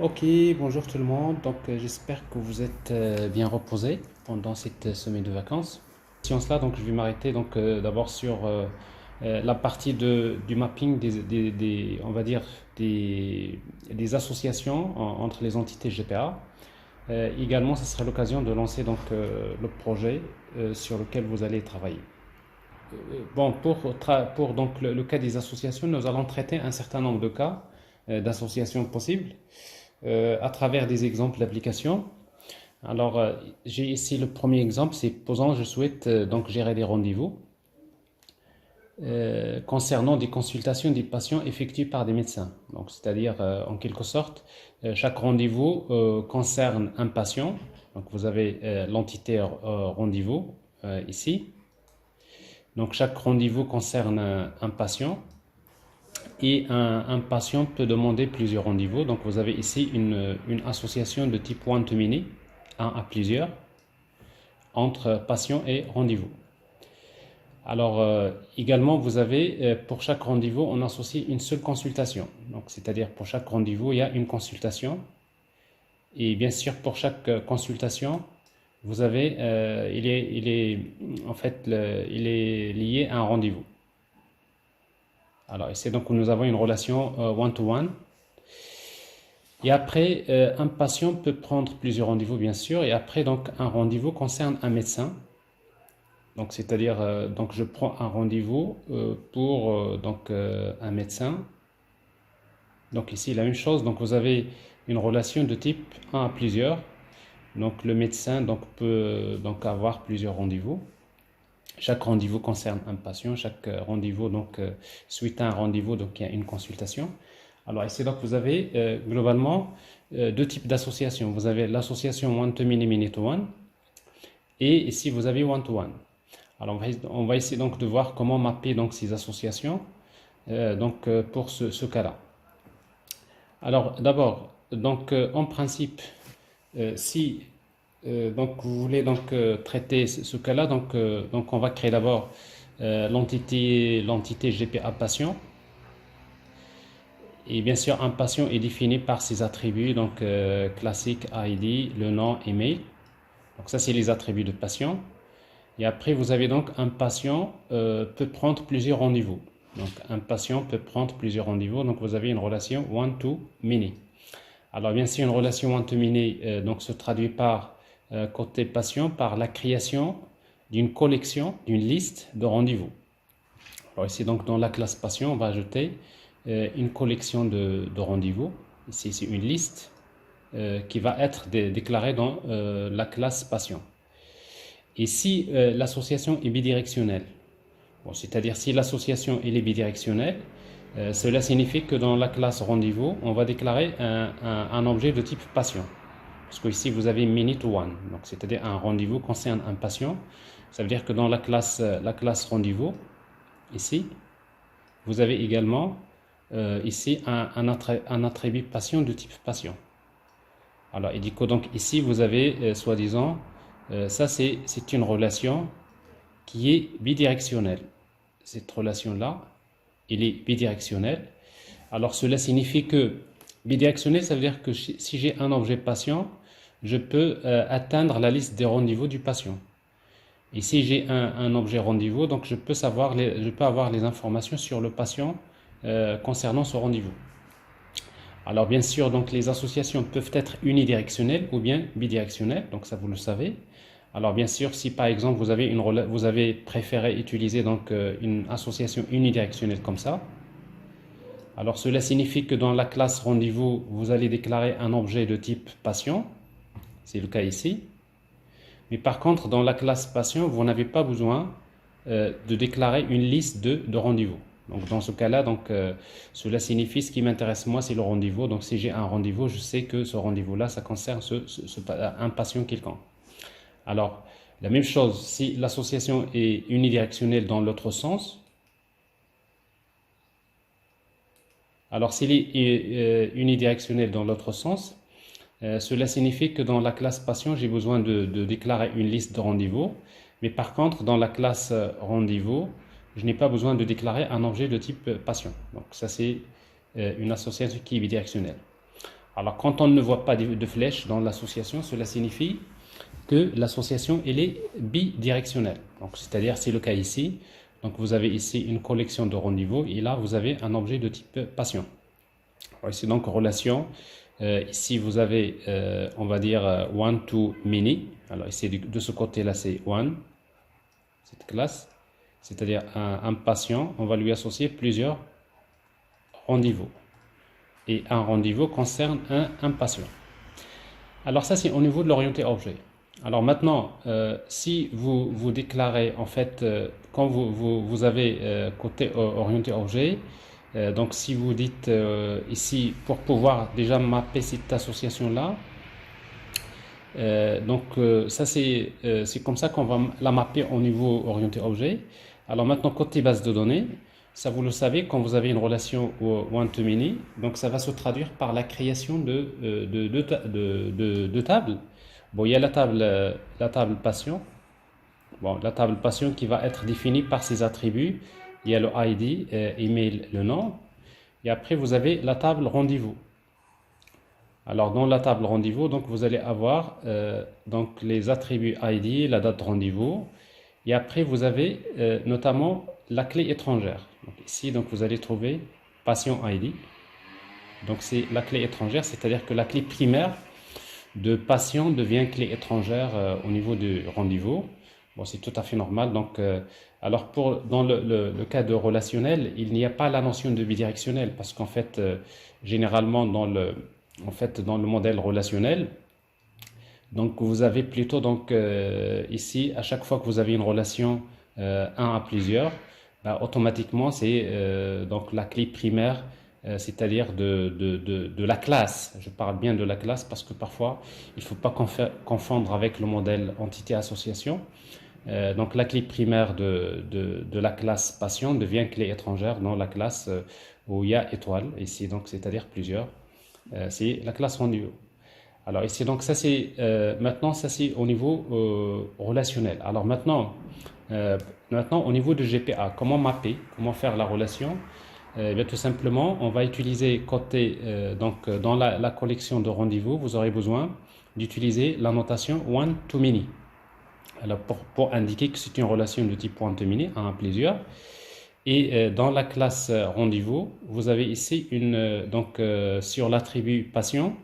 Ok, bonjour tout le monde. J'espère que vous êtes bien reposés pendant cette semaine de vacances. Science-là, donc je vais m'arrêter d'abord sur la partie du mapping on va dire des associations entre les entités GPA. Également, ce sera l'occasion de lancer le projet sur lequel vous allez travailler. Bon, pour donc le cas des associations, nous allons traiter un certain nombre de cas d'associations possibles à travers des exemples d'applications. Alors, j'ai ici le premier exemple, c'est posant, je souhaite donc gérer des rendez-vous concernant des consultations des patients effectuées par des médecins. Donc, c'est-à-dire, en quelque sorte, chaque rendez-vous concerne un patient. Donc, vous avez l'entité rendez-vous ici. Donc, chaque rendez-vous concerne un patient et un patient peut demander plusieurs rendez-vous. Donc, vous avez ici une association de type one-to-many, un à plusieurs, entre patient et rendez-vous. Alors, également, vous avez, pour chaque rendez-vous, on associe une seule consultation. Donc, c'est-à-dire, pour chaque rendez-vous, il y a une consultation. Et bien sûr, pour chaque consultation, vous avez, en fait, il est lié à un rendez-vous. Alors, ici, donc, nous avons une relation one-to-one. Et après, un patient peut prendre plusieurs rendez-vous, bien sûr. Et après, donc, un rendez-vous concerne un médecin. Donc, c'est-à-dire, donc, je prends un rendez-vous pour un médecin. Donc, ici, la même chose. Donc, vous avez une relation de type un à plusieurs. Donc, le médecin donc, peut donc, avoir plusieurs rendez-vous. Chaque rendez-vous concerne un patient. Chaque rendez-vous, donc, suite à un rendez-vous, donc, il y a une consultation. Alors, ici, donc, vous avez globalement deux types d'associations. Vous avez l'association one-to-many, many-to-one. Et ici, vous avez one-to-one. Alors, on va essayer donc de voir comment mapper donc, ces associations pour ce cas-là. Alors, d'abord, en principe, si donc, vous voulez traiter ce cas-là, on va créer d'abord l'entité GPA patient. Et bien sûr, un patient est défini par ses attributs, classique ID, le nom, email. Donc ça, c'est les attributs de patient. Et après, vous avez donc un patient peut prendre plusieurs rendez-vous. Donc un patient peut prendre plusieurs rendez-vous. Donc vous avez une relation one-to-many. Alors bien sûr, une relation one-to-many se traduit par côté patient par la création d'une collection, d'une liste de rendez-vous. Alors ici, donc dans la classe patient, on va ajouter une collection de rendez-vous. Ici, c'est une liste qui va être déclarée dans la classe patient. Et si l'association est bidirectionnelle, bon, c'est-à-dire si l'association est bidirectionnelle, cela signifie que dans la classe rendez-vous, on va déclarer un objet de type patient. Parce que ici, vous avez many to one, donc c'est-à-dire un rendez-vous concerne un patient. Ça veut dire que dans la classe rendez-vous, ici, vous avez également ici un attribut patient de type patient. Alors, il dit que donc ici, vous avez soi-disant, ça c'est une relation qui est bidirectionnelle. Cette relation-là, elle est bidirectionnelle. Alors, cela signifie que bidirectionnel, ça veut dire que si j'ai un objet patient, je peux atteindre la liste des rendez-vous du patient. Et si j'ai un objet rendez-vous, donc je peux avoir les informations sur le patient concernant ce rendez-vous. Alors bien sûr, donc les associations peuvent être unidirectionnelles ou bien bidirectionnelles, donc ça vous le savez. Alors bien sûr, si par exemple vous avez préféré utiliser une association unidirectionnelle comme ça, alors cela signifie que dans la classe rendez-vous, vous allez déclarer un objet de type patient, c'est le cas ici. Mais par contre, dans la classe patient, vous n'avez pas besoin de déclarer une liste de rendez-vous. Donc dans ce cas-là, cela signifie ce qui m'intéresse moi, c'est le rendez-vous. Donc si j'ai un rendez-vous, je sais que ce rendez-vous-là, ça concerne un patient quelconque. Alors, la même chose, si l'association est unidirectionnelle dans l'autre sens, alors s'il est unidirectionnel dans l'autre sens, cela signifie que dans la classe patient, j'ai besoin de déclarer une liste de rendez-vous. Mais par contre, dans la classe rendez-vous, je n'ai pas besoin de déclarer un objet de type patient. Donc ça, c'est une association qui est bidirectionnelle. Alors, quand on ne voit pas de flèche dans l'association, cela signifie que l'association elle est bidirectionnelle. Donc, c'est-à-dire, c'est le cas ici. Donc, vous avez ici une collection de rendez-vous et là, vous avez un objet de type patient. Alors, ici, donc, relation. Ici, vous avez, on va dire, one to many. Alors, ici, de ce côté-là, c'est one, cette classe. C'est-à-dire, un patient, on va lui associer plusieurs rendez-vous. Et un rendez-vous concerne un patient. Alors ça, c'est au niveau de l'orienté objet. Alors maintenant, si vous déclarez, en fait, quand vous avez côté orienté objet, donc si vous dites ici, pour pouvoir déjà mapper cette association-là, ça c'est comme ça qu'on va la mapper au niveau orienté objet. Alors maintenant, côté base de données, ça vous le savez, quand vous avez une relation one-to-many, donc ça va se traduire par la création de tables. Bon, il y a la table patient. Bon, la table patient qui va être définie par ses attributs. Il y a le ID, email, le nom. Et après, vous avez la table rendez-vous. Alors, dans la table rendez-vous, donc vous allez avoir donc les attributs ID, la date rendez-vous. Et après, vous avez notamment la clé étrangère. Donc, ici, donc, vous allez trouver patient ID. Donc, c'est la clé étrangère, c'est-à-dire que la clé primaire de patient devient clé étrangère au niveau du rendez-vous. Bon, c'est tout à fait normal. Donc, alors, dans le cas de relationnel, il n'y a pas la notion de bidirectionnel parce qu'en fait, généralement, dans le modèle relationnel, donc vous avez plutôt donc ici à chaque fois que vous avez une relation un à plusieurs, bah, automatiquement c'est donc la clé primaire, c'est-à-dire de la classe. Je parle bien de la classe parce que parfois il ne faut pas confondre avec le modèle entité-association. Donc la clé primaire de la classe patient devient clé étrangère dans la classe où il y a étoile ici, donc c'est-à-dire plusieurs. C'est la classe rendez-vous. Alors ici, donc ça c'est maintenant ça c'est au niveau relationnel. Alors maintenant au niveau de GPA, comment mapper, comment faire la relation? Eh bien, tout simplement, on va utiliser côté donc dans la collection de rendez-vous, vous aurez besoin d'utiliser la notation one to many. Alors pour indiquer que c'est une relation de type one to many, un à plusieurs. Et dans la classe rendez-vous, vous avez ici sur l'attribut patient,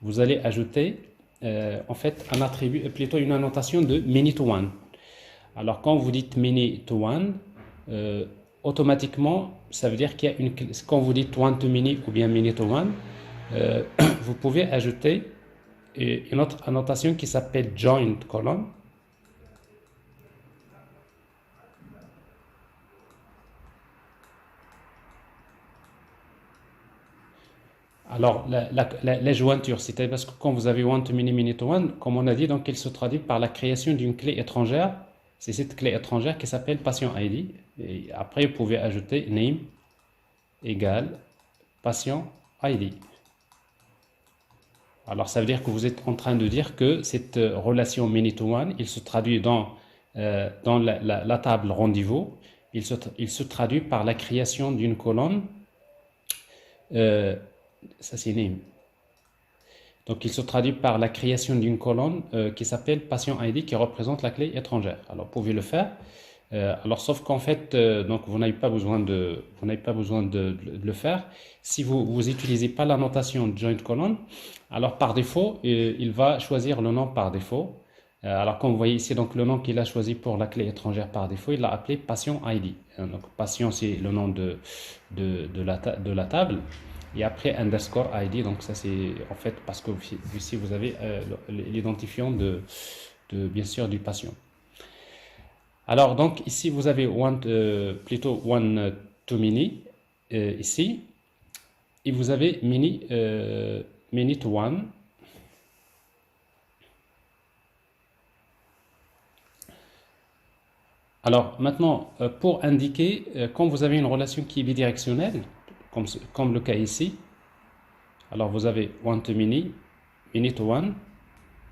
vous allez ajouter en fait un attribut, plutôt une annotation de many to one. Alors quand vous dites many to one, automatiquement ça veut dire qu'il y a quand vous dites one to many ou bien many to one, vous pouvez ajouter une autre annotation qui s'appelle joint column. Alors, la jointure, c'est-à-dire parce que quand vous avez one to many, many to one, comme on a dit, donc il se traduit par la création d'une clé étrangère. C'est cette clé étrangère qui s'appelle patient ID. Et après, vous pouvez ajouter name égale patient ID. Alors, ça veut dire que vous êtes en train de dire que cette relation many to one, il se traduit dans la table rendez-vous. Il se traduit par la création d'une colonne. Ça c'est name. Donc il se traduit par la création d'une colonne qui s'appelle patient ID qui représente la clé étrangère. Alors vous pouvez le faire. Alors sauf qu'en fait donc vous n'avez pas besoin de le faire. Si vous n'utilisez pas la notation joint column, alors par défaut il va choisir le nom par défaut. Alors comme vous voyez ici donc le nom qu'il a choisi pour la clé étrangère par défaut, il l'a appelé patient ID. Donc patient c'est le nom de la table. Et après underscore ID, donc ça c'est en fait parce que ici vous avez l'identifiant bien sûr du patient. Alors donc ici vous avez plutôt one to many ici et vous avez many to one. Alors maintenant pour indiquer quand vous avez une relation qui est bidirectionnelle, comme le cas ici, alors vous avez one to many, many to one,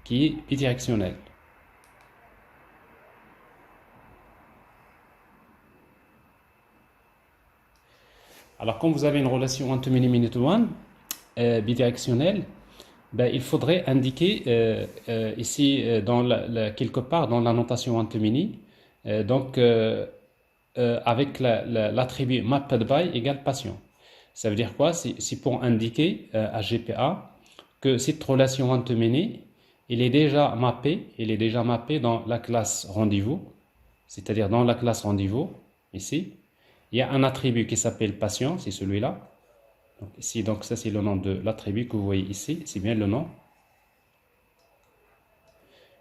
qui est bidirectionnel. Alors quand vous avez une relation one to many, many to one, bidirectionnelle, Ben, il faudrait indiquer ici, quelque part dans la notation Antomini, donc avec l'attribut mapped by égale passion. Ça veut dire quoi? C'est pour indiquer à GPA que cette relation Antomini, il est déjà mappé dans la classe rendez-vous, c'est-à-dire dans la classe rendez-vous, ici. Il y a un attribut qui s'appelle patient, c'est celui-là. Donc, ici, donc ça c'est le nom de l'attribut que vous voyez ici, c'est bien le nom.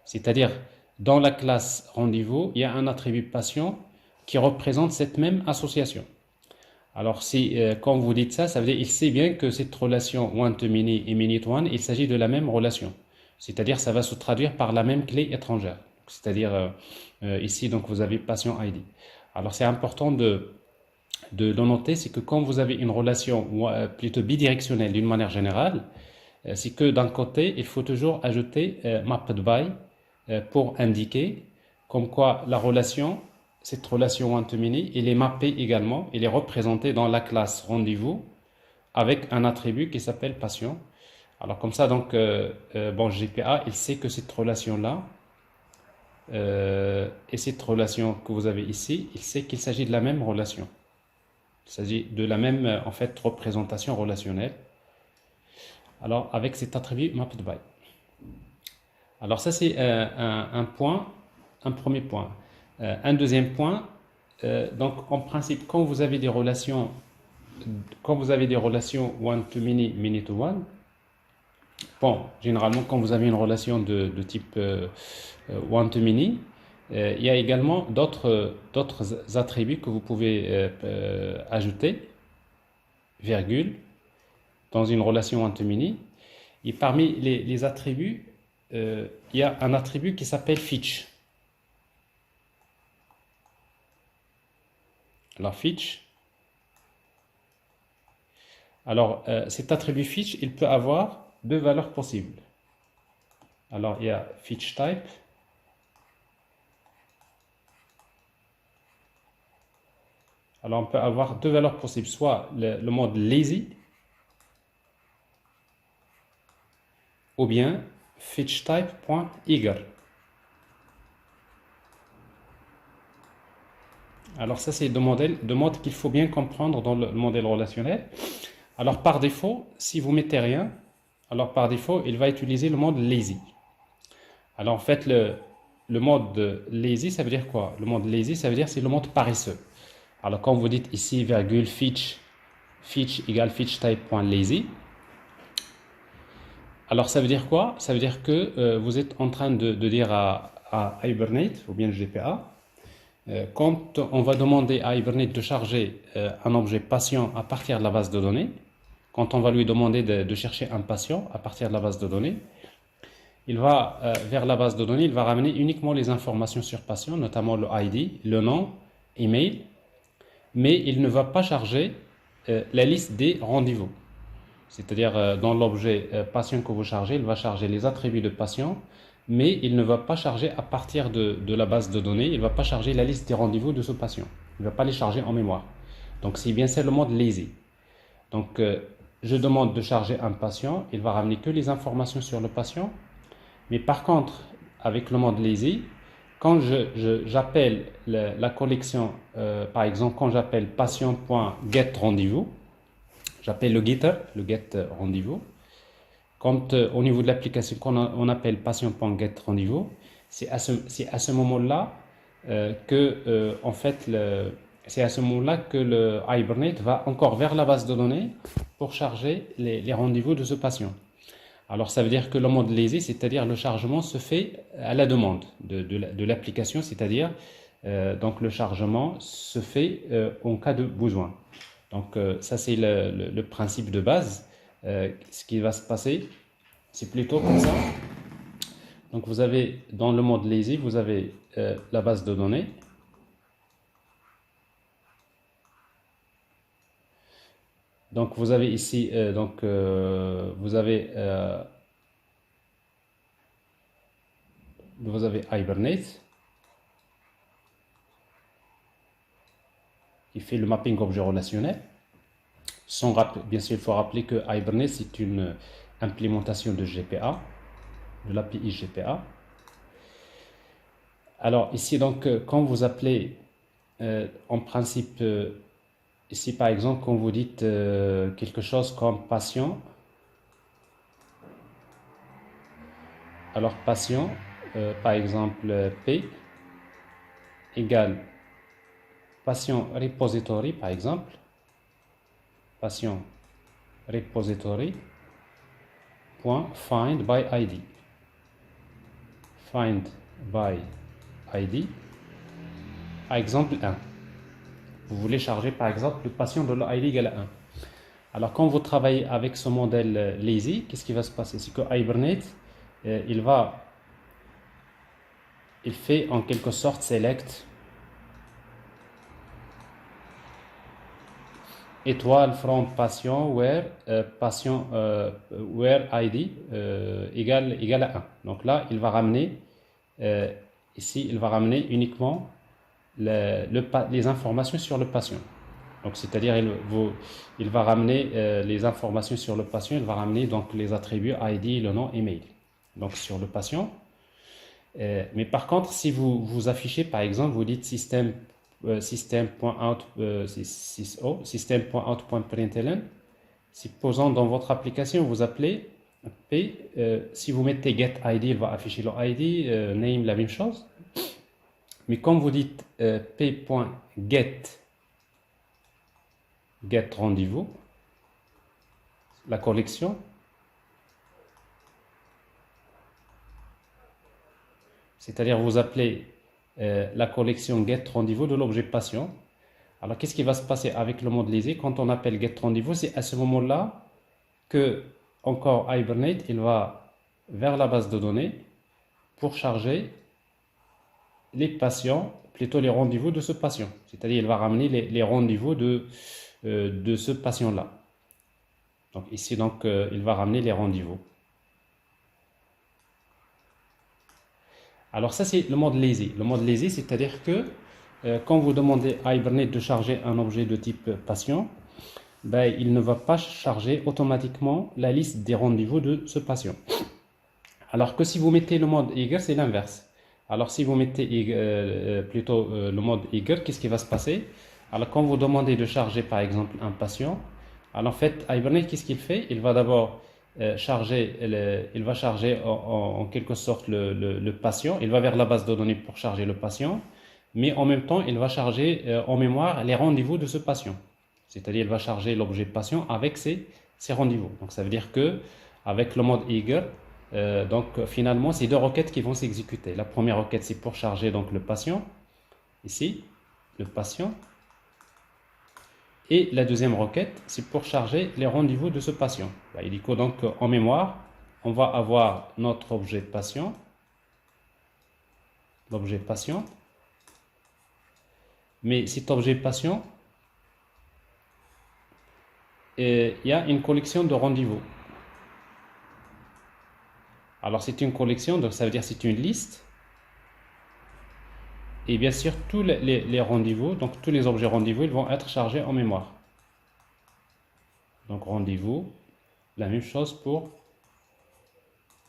C'est-à-dire, dans la classe rendez-vous, il y a un attribut patient qui représente cette même association. Alors, si, quand vous dites ça, ça veut dire qu'il sait bien que cette relation one-to-many et many-to-one, il s'agit de la même relation. C'est-à-dire, ça va se traduire par la même clé étrangère. C'est-à-dire, ici, donc, vous avez patient ID. Alors, c'est important de le noter, c'est que quand vous avez une relation plutôt bidirectionnelle d'une manière générale, c'est que d'un côté, il faut toujours ajouter mapped by pour indiquer comme quoi cette relation one-to-many, elle est mappée également, elle est représentée dans la classe rendez-vous avec un attribut qui s'appelle patient. Alors comme ça, donc, bon, GPA, il sait que cette relation-là et cette relation que vous avez ici, il sait qu'il s'agit de la même relation. Il s'agit de la même, en fait, représentation relationnelle. Alors, avec cet attribut mapped by. Alors ça c'est un point, un premier point. Un deuxième point, donc en principe quand vous avez des relations one to many, many to one, bon, généralement quand vous avez une relation de type one to many, il y a également d'autres attributs que vous pouvez ajouter, virgule, dans une relation one to many. Et parmi les attributs, il y a un attribut qui s'appelle fetch. Alors fetch. Alors cet attribut fetch, il peut avoir deux valeurs possibles. Alors il y a fetch type. Alors on peut avoir deux valeurs possibles, soit le mode lazy ou bien fetchType.eager. Alors ça c'est deux modes qu'il faut bien comprendre dans le modèle relationnel. Alors par défaut, si vous mettez rien, alors par défaut, il va utiliser le mode lazy. Alors en fait, le mode lazy, ça veut dire quoi? Le mode lazy, ça veut dire c'est le mode paresseux. Alors quand vous dites ici, virgule, fetch égale fetchType.lazy, alors ça veut dire quoi? Ça veut dire que vous êtes en train de dire à Hibernate, ou bien GPA, quand on va demander à Hibernate de charger un objet patient à partir de la base de données, quand on va lui demander de chercher un patient à partir de la base de données, il va vers la base de données, il va ramener uniquement les informations sur patient, notamment le ID, le nom, email, mais il ne va pas charger la liste des rendez-vous. C'est-à-dire dans l'objet patient que vous chargez, il va charger les attributs de patient, mais il ne va pas charger à partir de la base de données, il ne va pas charger la liste des rendez-vous de ce patient. Il ne va pas les charger en mémoire. Donc c'est bien ça le mode lazy. Donc je demande de charger un patient, il va ramener que les informations sur le patient, mais par contre, avec le mode lazy, quand j'appelle la collection, par exemple quand j'appelle patient.getRendez-vous, j'appelle le getter, le get rendez-vous. Quand au niveau de l'application on appelle patient.getRendez-vous, c'est à ce moment-là en fait, c'est à ce moment-là que le Hibernate va encore vers la base de données pour charger les rendez-vous de ce patient. Alors ça veut dire que le mode lazy, c'est-à-dire le chargement se fait à la demande de l'application, c'est-à-dire donc le chargement se fait en cas de besoin. Donc ça c'est le principe de base. Ce qui va se passer, c'est plutôt comme ça. Donc vous avez dans le mode lazy, vous avez la base de données. Donc vous avez ici, vous avez Hibernate qui fait le mapping objet relationnel. Bien sûr, il faut rappeler que Hibernate, implémentation de GPA, de l'API GPA. Alors ici donc quand vous appelez en principe ici par exemple quand vous dites quelque chose comme patient, alors patient par exemple P égale patient repository par exemple, patient repository point find by ID, find by ID, par exemple 1. Vous voulez charger par exemple le patient de l'ID égale à 1. Alors quand vous travaillez avec ce modèle lazy, qu'est-ce qui va se passer? C'est que Hibernate, il fait en quelque sorte select étoile from patient where where ID égale à 1. Donc là, il va ramener ici, il va ramener uniquement les informations sur le patient. Donc c'est-à-dire il va ramener les informations sur le patient, il va ramener donc les attributs ID, le nom, email. Donc sur le patient. Mais par contre, si vous affichez par exemple, vous dites system.out.println, supposons dans votre application vous appelez P, si vous mettez get ID, il va afficher le ID, name la même chose. Mais quand vous dites p.get rendez-vous, la collection, c'est-à-dire vous appelez la collection get rendez-vous de l'objet patient. Alors qu'est-ce qui va se passer avec le mode lazy quand on appelle get rendez-vous? C'est à ce moment-là que encore Hibernate il va vers la base de données pour charger les patients, plutôt les rendez-vous de ce patient. C'est-à-dire il va ramener les rendez-vous de ce patient-là. Donc ici, donc, il va ramener les rendez-vous. Alors ça, c'est le mode lazy. Le mode lazy, c'est-à-dire que quand vous demandez à Hibernate de charger un objet de type patient, ben, il ne va pas charger automatiquement la liste des rendez-vous de ce patient. Alors que si vous mettez le mode eager, c'est l'inverse. Alors si vous mettez plutôt le mode eager, qu'est-ce qui va se passer? Alors quand vous demandez de charger par exemple un patient, alors en fait Hibernate qu'est-ce qu'il fait? Il va d'abord charger en quelque sorte le patient, il va vers la base de données pour charger le patient, mais en même temps il va charger en mémoire les rendez-vous de ce patient. C'est-à-dire il va charger l'objet patient avec ses rendez-vous. Donc ça veut dire que avec le mode eager, donc finalement c'est deux requêtes qui vont s'exécuter. La première requête c'est pour charger donc le patient, ici, le patient. Et la deuxième requête, c'est pour charger les rendez-vous de ce patient. Il dit que donc en mémoire, on va avoir notre objet patient, l'objet patient. Mais cet objet patient, il y a une collection de rendez-vous. Alors c'est une collection, donc ça veut dire c'est une liste. Et bien sûr, tous les rendez-vous, donc tous les objets rendez-vous, ils vont être chargés en mémoire. Donc rendez-vous, la même chose pour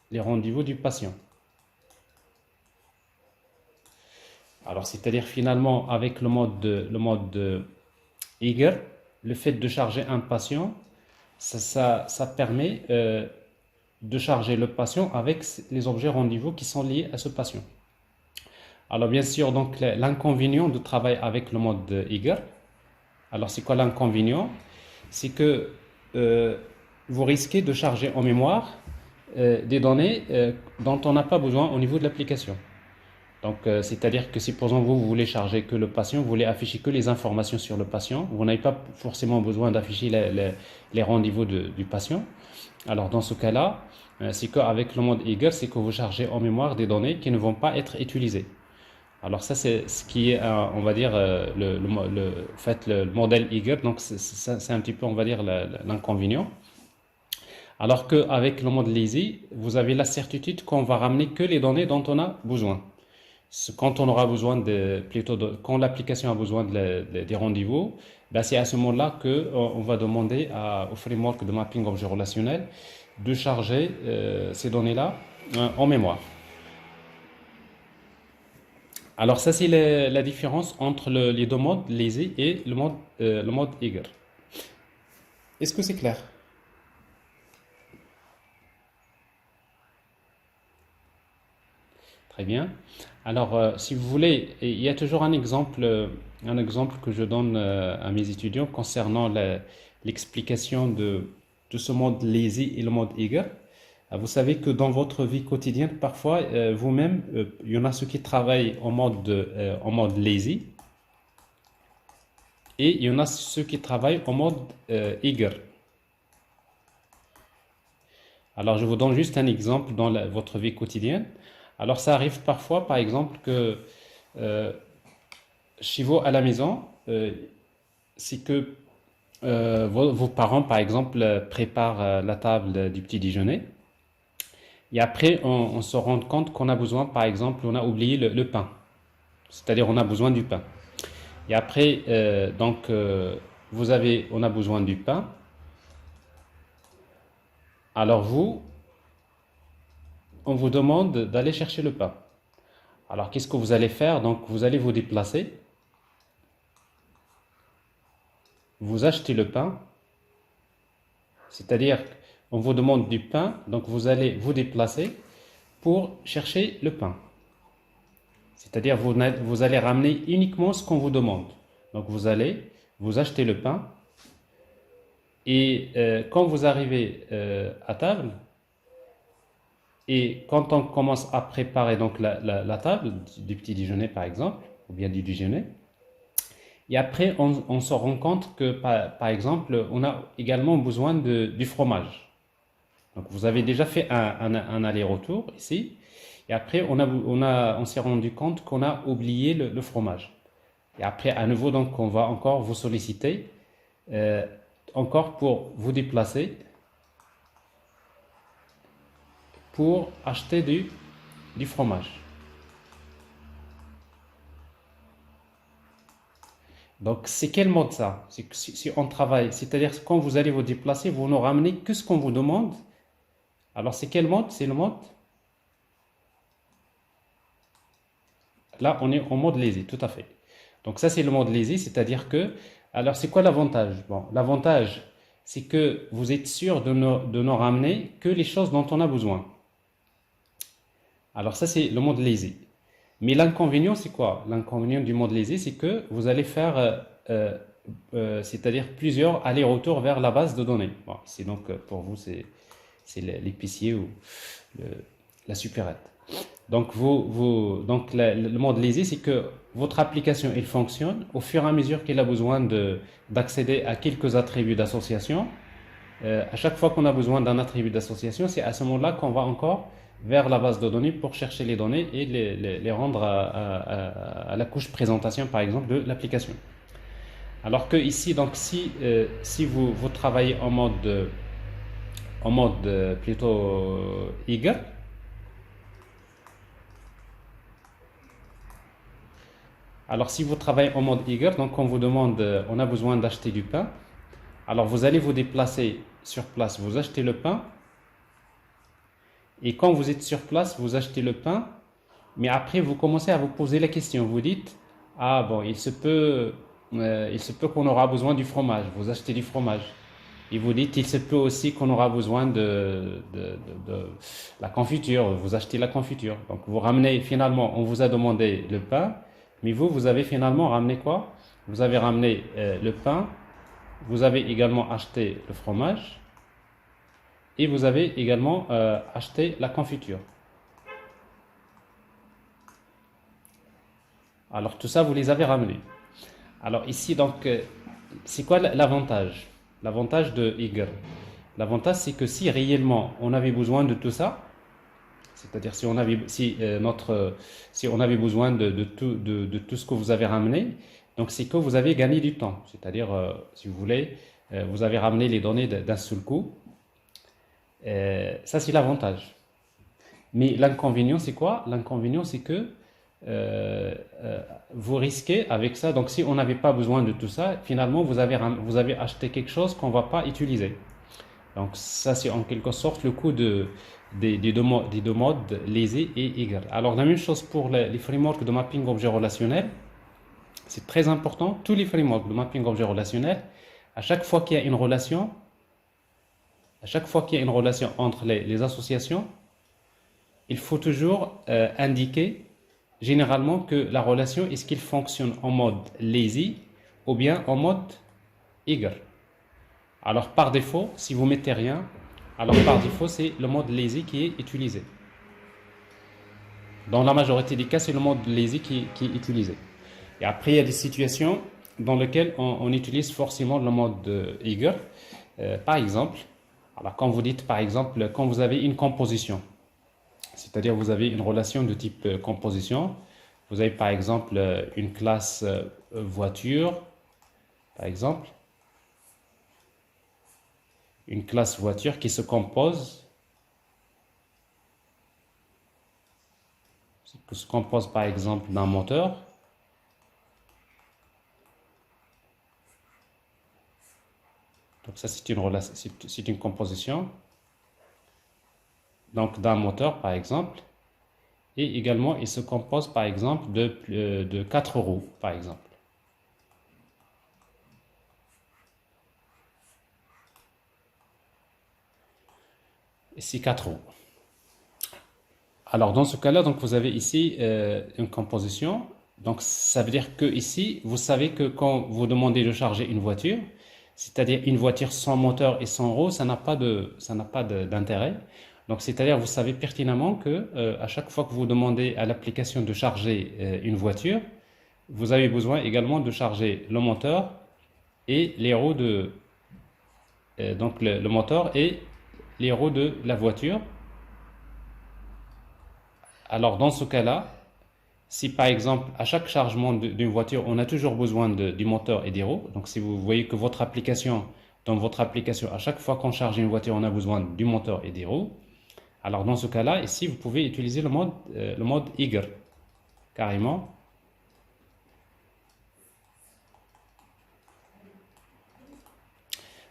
les rendez-vous du patient. Alors c'est-à-dire finalement avec le mode eager, le fait de charger un patient, ça permet de charger le patient avec les objets rendez-vous qui sont liés à ce patient. Alors bien sûr, donc l'inconvénient de travailler avec le mode eager, alors c'est quoi l'inconvénient? C'est que vous risquez de charger en mémoire des données dont on n'a pas besoin au niveau de l'application. Donc c'est-à-dire que supposons vous voulez charger que le patient, vous voulez afficher que les informations sur le patient, vous n'avez pas forcément besoin d'afficher les rendez-vous du patient. Alors dans ce cas-là, c'est qu'avec le mode eager, c'est que vous chargez en mémoire des données qui ne vont pas être utilisées. Alors ça c'est ce qui est, on va dire, le modèle eager, donc c'est un petit peu, on va dire, l'inconvénient. Alors qu'avec le mode lazy, vous avez la certitude qu'on va ramener que les données dont on a besoin. Quand on aura besoin quand l'application a besoin des rendez-vous, ben c'est à ce moment-là qu'on va demander au framework de mapping objet relationnel de charger ces données-là en mémoire. Alors ça c'est la différence entre les deux modes lazy et le mode eager. Est-ce que c'est clair? Très bien. Alors si vous voulez, il y a toujours un exemple que je donne à mes étudiants concernant l'explication de ce mode lazy et le mode eager. Vous savez que dans votre vie quotidienne, parfois, vous-même, il y en a ceux qui travaillent en mode lazy et il y en a ceux qui travaillent en mode eager. Alors, je vous donne juste un exemple dans votre vie quotidienne. Alors, ça arrive parfois, par exemple, que euh, chez vous à la maison, c'est que vos parents, par exemple, préparent la table du petit déjeuner. Et après, on se rend compte qu'on a besoin, par exemple, on a oublié le pain. C'est-à-dire, on a besoin du pain. Et après, on a besoin du pain. Alors on vous demande d'aller chercher le pain. Alors, qu'est-ce que vous allez faire? Donc, vous allez vous déplacer, vous achetez le pain, c'est-à-dire, on vous demande du pain, donc vous allez vous déplacer pour chercher le pain. C'est-à-dire, vous allez ramener uniquement ce qu'on vous demande. Donc, vous achetez le pain, et quand vous arrivez à table, et quand on commence à préparer donc la table du petit déjeuner par exemple, ou bien du déjeuner, et après on se rend compte que par exemple on a également besoin du fromage. Donc vous avez déjà fait un aller-retour ici, et après on s'est rendu compte qu'on a oublié le fromage. Et après à nouveau donc on va encore vous solliciter encore pour vous déplacer pour acheter du fromage. Donc, c'est quel mode ça? C'est que si on travaille, c'est-à-dire que quand vous allez vous déplacer, vous ne ramenez que ce qu'on vous demande. Alors, c'est quel mode? C'est le mode. Là, on est en mode lazy, tout à fait. Donc, ça, c'est le mode lazy, c'est-à-dire que. Alors, c'est quoi l'avantage? Bon, l'avantage, c'est que vous êtes sûr de ne ramener que les choses dont on a besoin. Alors, ça, c'est le mode lazy. Mais l'inconvénient, c'est quoi? L'inconvénient du mode lazy, c'est que vous allez faire, c'est-à-dire plusieurs allers-retours vers la base de données. Bon, c'est donc, pour vous, c'est l'épicier ou le- la supérette. Donc, le mode lazy, c'est que votre application, elle fonctionne au fur et à mesure qu'elle a besoin d'accéder à quelques attributs d'association. À chaque fois qu'on a besoin d'un attribut d'association, c'est à ce moment-là qu'on va encore vers la base de données pour chercher les données et les rendre à la couche présentation, par exemple, de l'application. Alors que ici, donc, si vous travaillez en mode plutôt eager, alors si vous travaillez en mode eager, donc on vous demande, on a besoin d'acheter du pain, alors vous allez vous déplacer sur place, vous achetez le pain, et quand vous êtes sur place, vous achetez le pain, mais après vous commencez à vous poser la question, vous dites, ah bon, il se peut qu'on aura besoin du fromage, vous achetez du fromage. Et vous dites, il se peut aussi qu'on aura besoin de la confiture, vous achetez la confiture. Donc vous ramenez, finalement, on vous a demandé le pain, mais vous avez finalement ramené quoi? Vous avez ramené le pain, vous avez également acheté le fromage, et vous avez également acheté la confiture. Alors tout ça, vous les avez ramenés. Alors ici, donc, c'est quoi l'avantage? L'avantage de Eager. L'avantage, c'est que si réellement on avait besoin de tout ça, c'est-à-dire si on avait besoin de tout ce que vous avez ramené, donc c'est que vous avez gagné du temps. C'est-à-dire, si vous voulez, vous avez ramené les données d'un seul coup. Ça, c'est l'avantage. Mais l'inconvénient, c'est quoi? L'inconvénient, c'est que euh, euh, vous risquez avec ça. Donc, si on n'avait pas besoin de tout ça, finalement, vous avez acheté quelque chose qu'on ne va pas utiliser. Donc ça, c'est en quelque sorte le coût des deux modes lazy et eager. Alors la même chose pour les frameworks de mapping objet relationnel. C'est très important. Tous les frameworks de mapping objet relationnel, à chaque fois qu'il y a une relation, entre les associations, il faut toujours indiquer généralement que la relation, est-ce qu'il fonctionne en mode lazy ou bien en mode eager. Alors par défaut, si vous mettez rien, alors par défaut, c'est le mode lazy qui est utilisé. Dans la majorité des cas, c'est le mode lazy qui est utilisé. Et après, il y a des situations dans lesquelles on utilise forcément le mode eager. Par exemple, alors quand vous dites par exemple, quand vous avez une composition, c'est-à-dire vous avez une relation de type composition, vous avez par exemple une classe voiture, par exemple, une classe voiture qui se compose par exemple d'un moteur. Donc ça c'est une relation, c'est une composition donc d'un moteur par exemple, et également il se compose par exemple de 4 roues par exemple. Ici 4 roues. Alors dans ce cas-là, donc vous avez ici une composition. Donc ça veut dire que ici, vous savez que quand vous demandez de charger une voiture, c'est-à-dire une voiture sans moteur et sans roues, ça n'a pas d'intérêt. Donc c'est-à-dire vous savez pertinemment que à chaque fois que vous demandez à l'application de charger une voiture, vous avez besoin également de charger le moteur et les roues donc le moteur et les roues de la voiture. Alors dans ce cas-là, si par exemple à chaque chargement d'une voiture, on a toujours besoin du moteur et des roues, donc si vous voyez que dans votre application, à chaque fois qu'on charge une voiture, on a besoin du moteur et des roues, alors dans ce cas-là, ici vous pouvez utiliser le mode eager, carrément.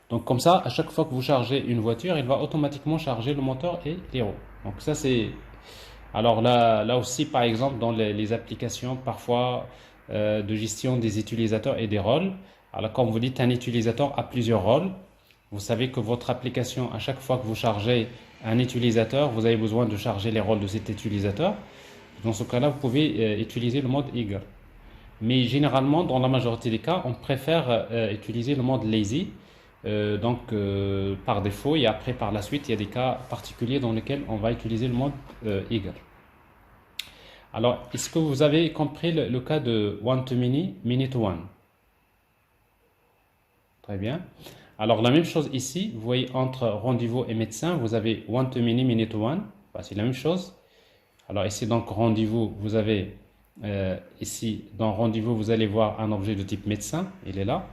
Donc comme ça, à chaque fois que vous chargez une voiture, il va automatiquement charger le moteur et les roues. Donc ça c'est... Alors là aussi, par exemple, dans les applications parfois de gestion des utilisateurs et des rôles, alors quand vous dites un utilisateur a plusieurs rôles, vous savez que votre application, à chaque fois que vous chargez un utilisateur, vous avez besoin de charger les rôles de cet utilisateur. Dans ce cas-là, vous pouvez utiliser le mode eager. Mais généralement, dans la majorité des cas, on préfère utiliser le mode lazy. Par défaut, et après par la suite il y a des cas particuliers dans lesquels on va utiliser le mode eager. Alors est-ce que vous avez compris le cas de one to many, many to one? Très bien. Alors la même chose ici, vous voyez entre rendez-vous et médecin, vous avez one to many, many to one. C'est la même chose. Alors ici donc rendez-vous, vous avez ici dans rendez-vous vous allez voir un objet de type médecin, il est là.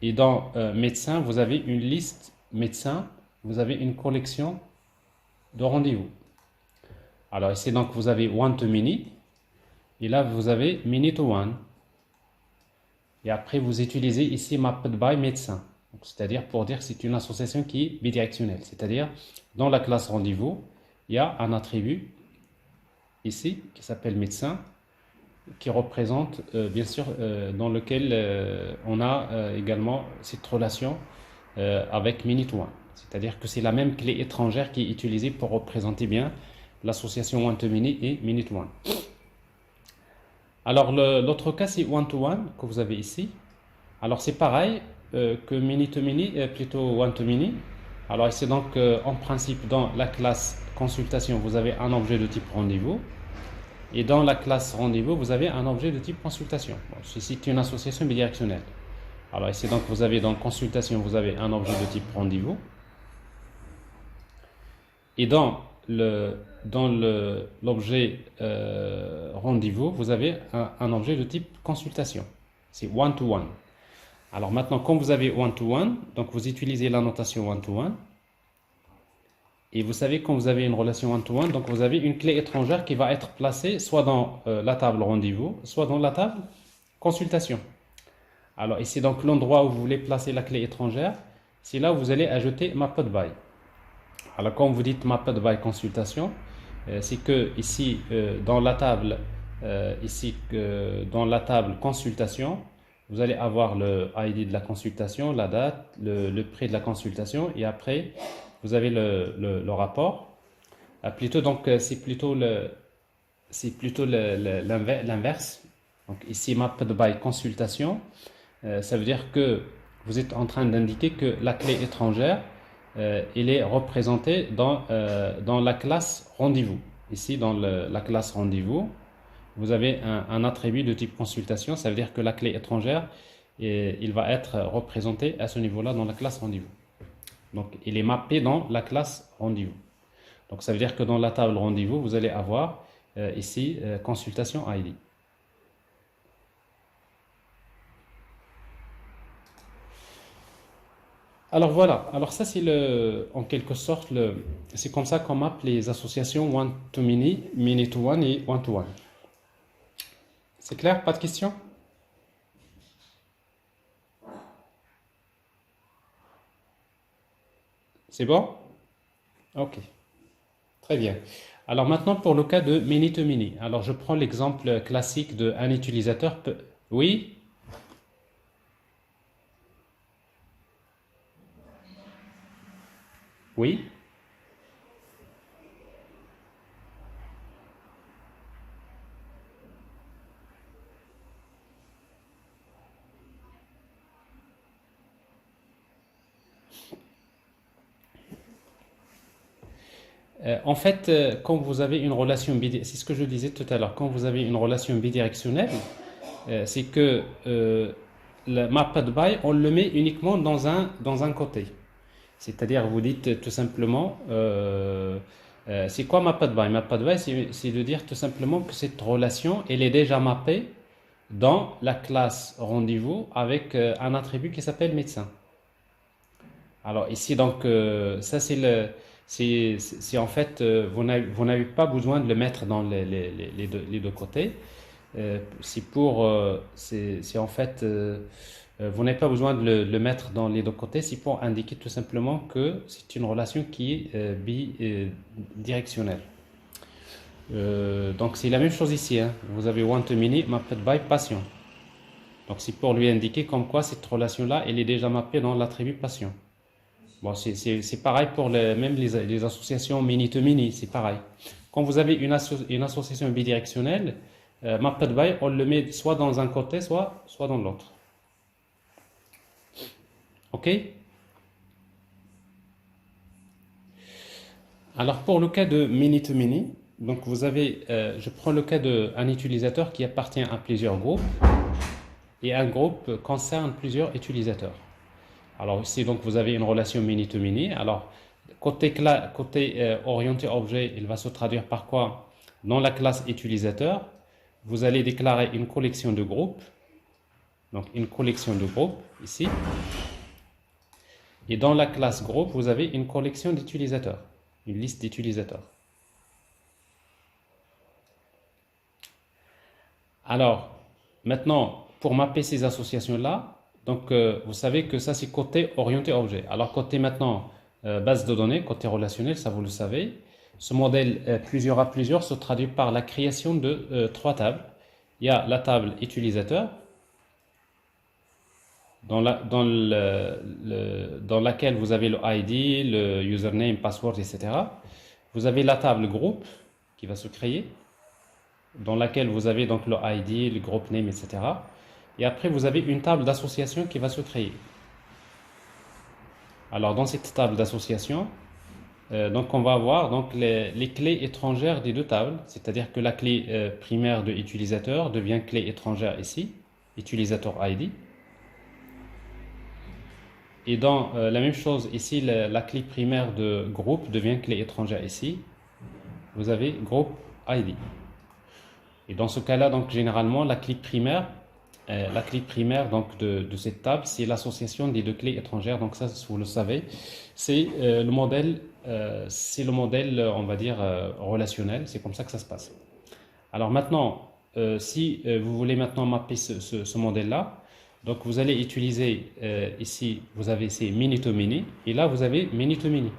Et dans médecin, vous avez une liste médecin, vous avez une collection de rendez-vous. Alors ici, donc, vous avez one to many, et là, vous avez many to one. Et après, vous utilisez ici mapped by médecin. C'est-à-dire pour dire que c'est une association qui est bidirectionnelle. C'est-à-dire, dans la classe rendez-vous, il y a un attribut ici qui s'appelle médecin, qui représente bien sûr dans lequel on a également cette relation avec many to one. C'est-à-dire que c'est la même clé étrangère qui est utilisée pour représenter bien l'association one to many et many to one. Alors l'autre cas c'est one to one que vous avez ici. Alors c'est pareil que many to many, plutôt one to many. Alors ici donc en principe dans la classe consultation vous avez un objet de type rendez-vous. Et dans la classe rendez-vous, vous avez un objet de type consultation. Bon, c'est une association bidirectionnelle. Alors ici, donc, vous avez dans consultation, vous avez un objet de type rendez-vous. Et dans l'objet rendez-vous, vous avez un objet de type consultation. C'est one-to-one. Alors maintenant, quand vous avez one-to-one, donc vous utilisez la notation one-to-one. Et vous savez, quand vous avez une relation one-to-one, donc vous avez une clé étrangère qui va être placée soit dans la table rendez-vous, soit dans la table consultation. Alors ici, donc l'endroit où vous voulez placer la clé étrangère, c'est là où vous allez ajouter mapped by. Alors quand vous dites mapped by consultation, c'est que ici dans la table dans la table consultation, vous allez avoir le ID de la consultation, la date, le prix de la consultation, et après vous avez le rapport. Plutôt donc c'est plutôt l'inverse. Donc ici mapped by consultation, ça veut dire que vous êtes en train d'indiquer que la clé étrangère elle est représentée dans la classe rendez-vous. Ici, dans la classe rendez-vous, vous avez un attribut de type consultation. Ça veut dire que la clé étrangère, il va être représenté à ce niveau-là dans la classe rendez-vous. Donc, il est mappé dans la classe rendez-vous. Donc, ça veut dire que dans la table rendez-vous, vous allez avoir ici consultation ID. Alors voilà, alors ça c'est en quelque sorte, c'est comme ça qu'on mappe les associations one-to-many, many-to-one et one-to-one. C'est clair? Pas de questions? C'est bon? Ok, très bien. Alors maintenant pour le cas de many-to-many. Alors je prends l'exemple classique d'un utilisateur. Oui? Oui? En fait, quand vous avez une relation bidirectionnelle, c'est ce que je disais tout à l'heure, quand vous avez une relation bidirectionnelle, c'est que le mapped by, on le met uniquement dans un côté. C'est-à-dire, vous dites tout simplement, c'est quoi mapped by? Mapped by, c'est de dire tout simplement que cette relation, elle est déjà mappée dans la classe rendez-vous avec un attribut qui s'appelle médecin. Alors ici, donc, ça c'est en fait, vous n'avez pas besoin de le mettre dans les deux côtés. C'est en fait, vous n'avez pas besoin de le mettre dans les deux côtés. C'est pour indiquer tout simplement que c'est une relation qui est bidirectionnelle. Donc c'est la même chose ici, hein. Vous avez one-to-many mapped by patient. Donc c'est pour lui indiquer comme quoi cette relation-là, elle est déjà mappée dans l'attribut patient. Bon, c'est pareil pour même les associations many-to-many, c'est pareil. Quand vous avez une association bidirectionnelle, mapped by, on le met soit dans un côté, soit dans l'autre. OK? Alors pour le cas de many-to-many, donc vous avez, je prends le cas d'un utilisateur qui appartient à plusieurs groupes et un groupe concerne plusieurs utilisateurs. Alors ici, donc, vous avez une relation many-to-many. Alors, côté orienté objet, il va se traduire par quoi? Dans la classe utilisateur, vous allez déclarer une collection de groupes. Donc, une collection de groupes, ici. Et dans la classe groupe, vous avez une collection d'utilisateurs. Une liste d'utilisateurs. Alors, maintenant, pour mapper ces associations-là, donc, vous savez que ça, c'est côté orienté objet. Alors, côté maintenant, base de données, côté relationnel, ça vous le savez. Ce modèle plusieurs à plusieurs se traduit par la création de trois tables. Il y a la table utilisateur, dans laquelle vous avez le ID, le username, password, etc. Vous avez la table groupe qui va se créer, dans laquelle vous avez donc le ID, le groupe name, etc. Et après, vous avez une table d'association qui va se créer. Alors, dans cette table d'association, donc on va avoir donc les clés étrangères des deux tables, c'est-à-dire que la clé primaire de utilisateur devient clé étrangère ici, utilisateur ID. Et dans la même chose ici, la clé primaire de groupe devient clé étrangère ici. Vous avez groupe ID. Et dans ce cas-là, donc généralement, la clé primaire donc, de cette table, c'est l'association des deux clés étrangères. Donc ça, vous le savez, c'est le modèle, on va dire, relationnel. C'est comme ça que ça se passe. Alors maintenant, si vous voulez maintenant mapper ce modèle-là, Donc vous allez utiliser ici, vous avez ces mini to mini et là vous avez mini to mini.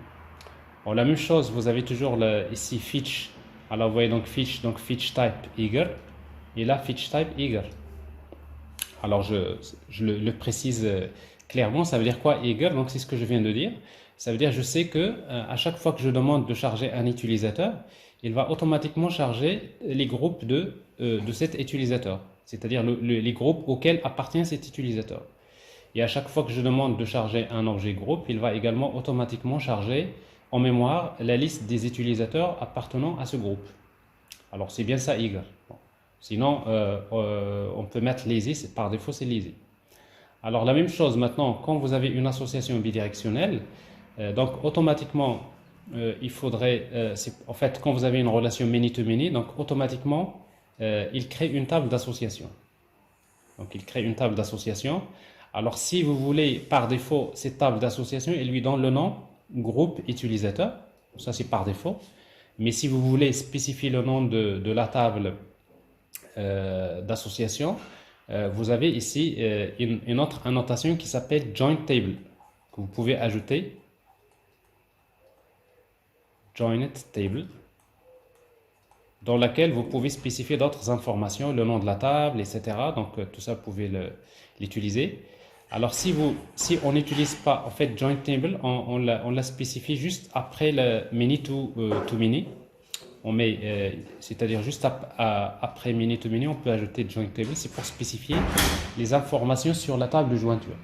Bon, la même chose, vous avez toujours ici Fetch. Alors vous voyez donc Fetch type eager et là Fetch type eager. Alors je le précise clairement, ça veut dire quoi eager? Donc c'est ce que je viens de dire. Ça veut dire je sais que à chaque fois que je demande de charger un utilisateur, il va automatiquement charger les groupes de cet utilisateur, c'est-à-dire les groupes auxquels appartient cet utilisateur. Et à chaque fois que je demande de charger un objet groupe, il va également automatiquement charger en mémoire la liste des utilisateurs appartenant à ce groupe. Alors c'est bien ça eager. Bon. Sinon, on peut mettre lazy, par défaut c'est lazy. Alors la même chose maintenant, quand vous avez une association bidirectionnelle, donc automatiquement, il faudrait, en fait, quand vous avez une relation many-to-many, donc automatiquement, il crée une table d'association. Donc il crée une table d'association. Alors si vous voulez, par défaut, cette table d'association, il lui donne le nom groupe utilisateur. Ça c'est par défaut. Mais si vous voulez spécifier le nom de la table d'association, vous avez ici une autre annotation qui s'appelle join table, que vous pouvez ajouter. Joined table, dans laquelle vous pouvez spécifier d'autres informations, le nom de la table, etc. Donc tout ça, vous pouvez l'utiliser. Alors si on n'utilise pas en fait join table, on la spécifie juste après le many to many. On met, c'est-à-dire juste après many to many, on peut ajouter join table. C'est pour spécifier les informations sur la table de jointure.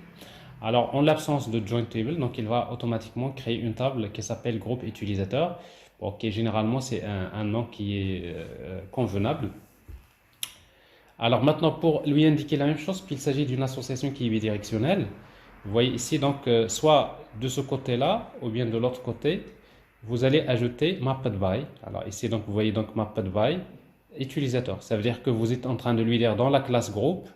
Alors, en l'absence de join table, donc il va automatiquement créer une table qui s'appelle groupe utilisateur. Ok, généralement, c'est un nom qui est convenable. Alors maintenant, pour lui indiquer la même chose, qu'il s'agit d'une association qui est bidirectionnelle, vous voyez ici, donc, soit de ce côté-là, ou bien de l'autre côté, vous allez ajouter mapped by. Alors ici, donc, vous voyez donc mapped by utilisateur. Ça veut dire que vous êtes en train de lui dire dans la classe groupe,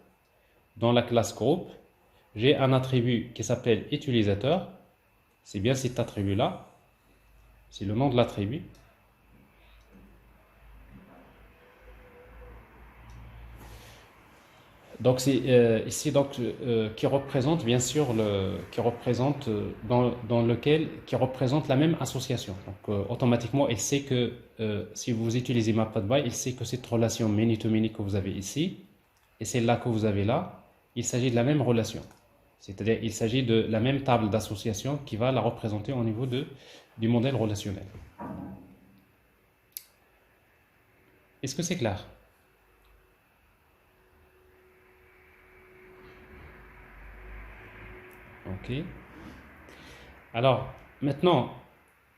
j'ai un attribut qui s'appelle utilisateur. C'est bien cet attribut-là. C'est le nom de l'attribut. Donc c'est ici donc qui représente bien sûr qui représente qui représente la même association. Donc automatiquement il sait que si vous utilisez mapped_by, il sait que cette relation many to many que vous avez ici et celle-là que vous avez là, il s'agit de la même relation. C'est-à-dire il s'agit de la même table d'association qui va la représenter au niveau du modèle relationnel. Est-ce que c'est clair? Ok. Alors, maintenant,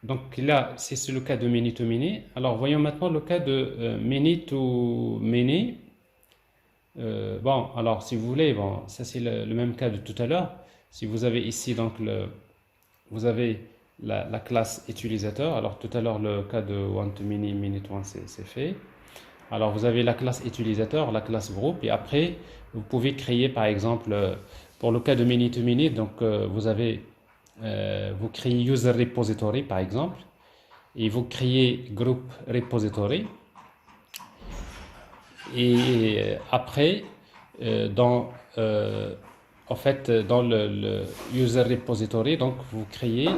donc là, c'est le cas de many to many. Alors, voyons maintenant le cas de many to many. Bon, alors, si vous voulez, bon, ça c'est le même cas de tout à l'heure. Si vous avez ici, donc, vous avez la classe utilisateur. Alors, tout à l'heure, le cas de one to many, many to one, c'est fait. Alors, vous avez la classe utilisateur, la classe groupe, et après, vous pouvez créer, par exemple, pour le cas de many to many, donc vous créez user repository, par exemple, et vous créez group repository. Et après, en fait, dans le user repository, donc vous créez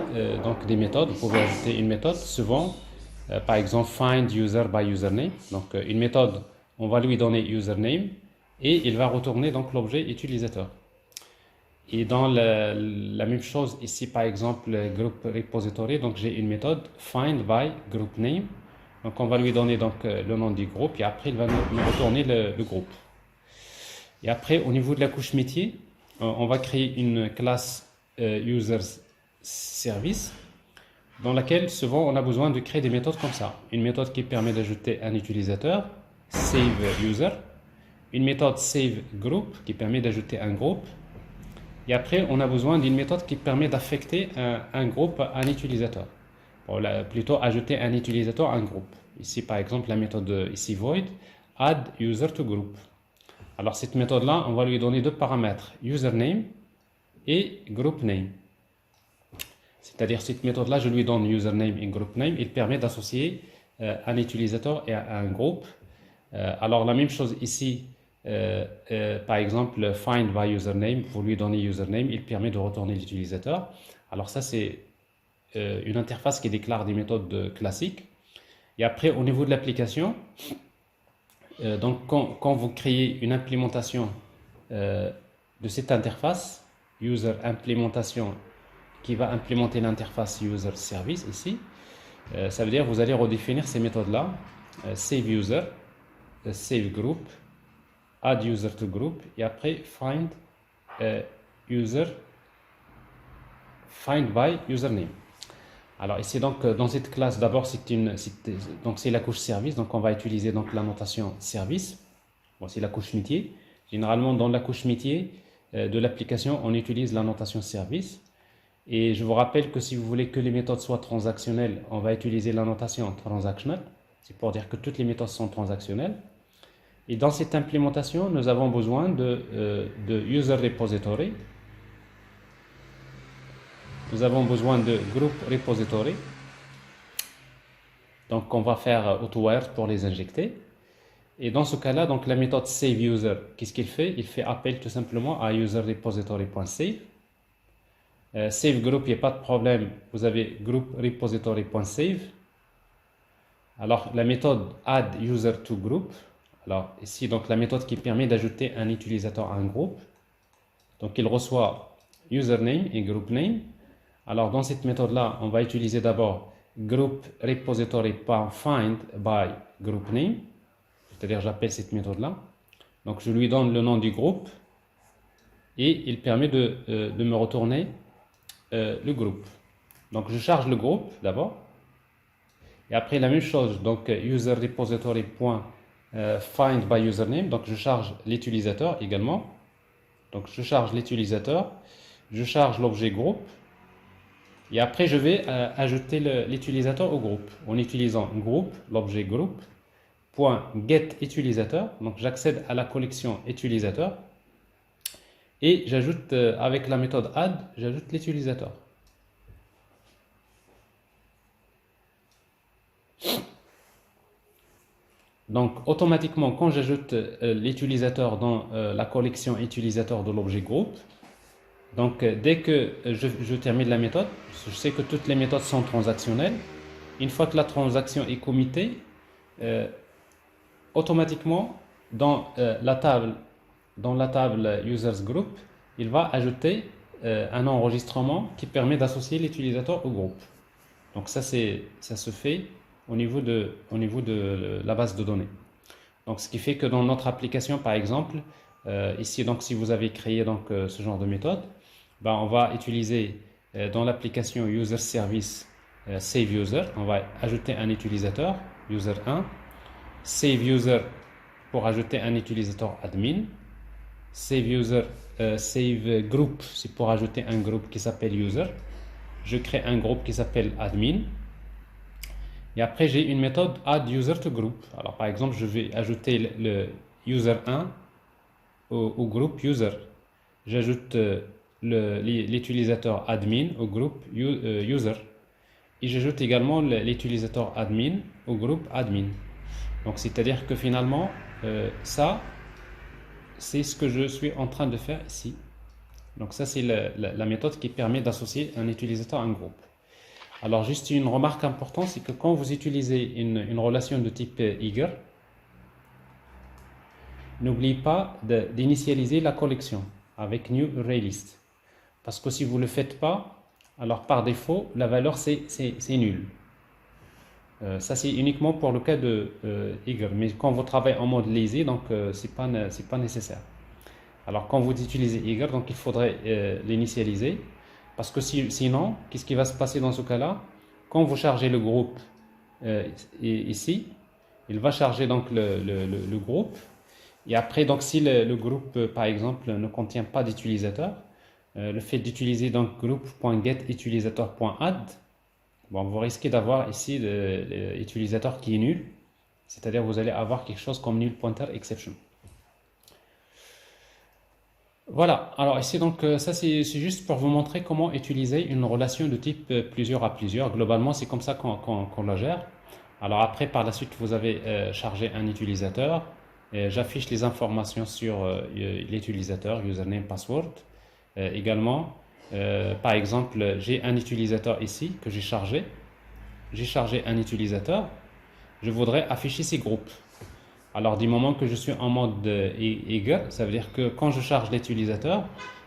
donc des méthodes. Vous pouvez ajouter une méthode suivant. Par exemple, find user by username. Donc, une méthode, on va lui donner username et il va retourner donc l'objet utilisateur. Et dans la même chose ici, par exemple, group repository, donc j'ai une méthode find by group name. Donc, on va lui donner donc le nom du groupe et après il va nous retourner le groupe. Et après, au niveau de la couche métier, on va créer une classe user service, dans laquelle souvent on a besoin de créer des méthodes comme ça. Une méthode qui permet d'ajouter un utilisateur, save user, une méthode save group qui permet d'ajouter un groupe, et après on a besoin d'une méthode qui permet d'affecter un groupe à un utilisateur. Bon, plutôt ajouter un utilisateur à un groupe. Ici par exemple la méthode ici void, add user to group. Alors cette méthode là, on va lui donner deux paramètres, username et group name. C'est-à-dire cette méthode-là, je lui donne username et group name. Il permet d'associer un utilisateur et un groupe. Alors la même chose ici par exemple, find by username, vous lui donnez username, il permet de retourner l'utilisateur. Alors ça, c'est une interface qui déclare des méthodes classiques. Et après, au niveau de l'application, donc quand vous créez une implémentation de cette interface, user implémentation, qui va implémenter l'interface user service ici, ça veut dire que vous allez redéfinir ces méthodes-là, save user, save group, add user to group, et après find user, find by username. Alors ici donc dans cette classe d'abord c'est la couche service, donc on va utiliser donc la notation service. Bon, c'est la couche métier. Généralement dans la couche métier de l'application on utilise la notation service. Et je vous rappelle que si vous voulez que les méthodes soient transactionnelles, on va utiliser la notation transactional. C'est pour dire que toutes les méthodes sont transactionnelles. Et dans cette implémentation, nous avons besoin de user repository. Nous avons besoin de group repository. Donc on va faire AutoWire pour les injecter. Et dans ce cas-là, donc la méthode saveUser, qu'est-ce qu'il fait? Il fait appel tout simplement à userRepository.save. Save group, il n'y a pas de problème. Vous avez group repository.save. Alors la méthode add user to group. Alors ici donc la méthode qui permet d'ajouter un utilisateur à un groupe. Donc il reçoit username et group name. Alors dans cette méthode là, on va utiliser d'abord group repository.find by group name. C'est-à-dire j'appelle cette méthode là. Donc je lui donne le nom du groupe et il permet de me retourner le groupe. Donc je charge le groupe d'abord et après la même chose, donc user repository.find by username, donc je charge l'utilisateur également. Donc je charge l'utilisateur, je charge l'objet groupe et après je vais ajouter l'utilisateur au groupe en utilisant groupe, l'objet groupe, .get utilisateur, donc j'accède à la collection utilisateur. Et j'ajoute avec la méthode add, j'ajoute l'utilisateur. Donc automatiquement, quand j'ajoute l'utilisateur dans la collection utilisateur de l'objet groupe, donc dès que je termine la méthode, je sais que toutes les méthodes sont transactionnelles. Une fois que la transaction est committée, automatiquement dans la table users group, il va ajouter un enregistrement qui permet d'associer l'utilisateur au groupe. Donc ça se fait au niveau de la base de données. Donc ce qui fait que dans notre application par exemple, ici donc si vous avez créé donc ce genre de méthode, ben, on va utiliser dans l'application user service save user, on va ajouter un utilisateur user 1, save user pour ajouter un utilisateur admin, save user, save group, c'est pour ajouter un groupe qui s'appelle user. Je crée un groupe qui s'appelle admin. Et après, j'ai une méthode add user to group. Alors, par exemple, je vais ajouter le user 1 au groupe user. J'ajoute l'utilisateur admin au groupe user. Et j'ajoute également l'utilisateur admin au groupe admin. Donc, c'est-à-dire que finalement, ça, c'est ce que je suis en train de faire ici. Donc ça, c'est la méthode qui permet d'associer un utilisateur à un groupe. Alors, juste une remarque importante, c'est que quand vous utilisez une relation de type eager, n'oubliez pas d'initialiser la collection avec new array list. Parce que si vous ne le faites pas, alors par défaut, la valeur c'est nul. Ça, c'est uniquement pour le cas de eager. Mais quand vous travaillez en mode lazy, donc c'est pas nécessaire. Alors quand vous utilisez eager, donc il faudrait l'initialiser parce que sinon, qu'est-ce qui va se passer dans ce cas-là? Quand vous chargez le groupe ici, il va charger donc le groupe et après donc si le groupe par exemple ne contient pas d'utilisateur, le fait d'utiliser donc group.getUtilisator.add, bon, vous risquez d'avoir ici l'utilisateur qui est nul, c'est-à-dire vous allez avoir quelque chose comme null pointer exception. Voilà, alors ici donc ça c'est juste pour vous montrer comment utiliser une relation de type plusieurs à plusieurs. Globalement c'est comme ça qu'on la gère. Alors après par la suite vous avez chargé un utilisateur, j'affiche les informations sur l'utilisateur, username, password. Également, par exemple, j'ai un utilisateur ici que j'ai chargé. J'ai chargé un utilisateur. Je voudrais afficher ces groupes. Alors, du moment que je suis en mode eager, ça veut dire que quand je charge l'utilisateur,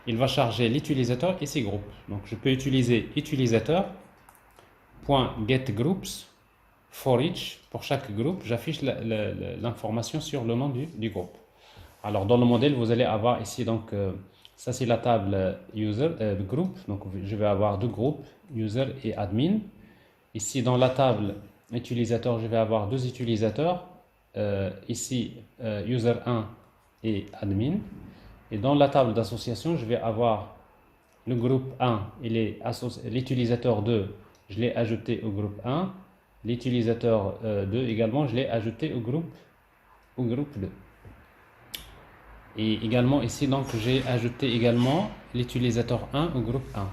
il va charger l'utilisateur et ses groupes. Donc, je peux utiliser utilisateur.getGroups for each. Pour chaque groupe, j'affiche l'information sur le nom du groupe. Alors, dans le modèle, vous allez avoir ici, donc, ça c'est la table user group. Donc, je vais avoir deux groupes, user et admin. Ici, dans la table utilisateur, je vais avoir deux utilisateurs. Ici, user 1 et admin. Et dans la table d'association, je vais avoir le groupe 1 et l'utilisateur 2, je l'ai ajouté au groupe 1. L'utilisateur 2 également, je l'ai ajouté au groupe 2. Et également ici, donc, j'ai ajouté également l'utilisateur 1 au groupe 1.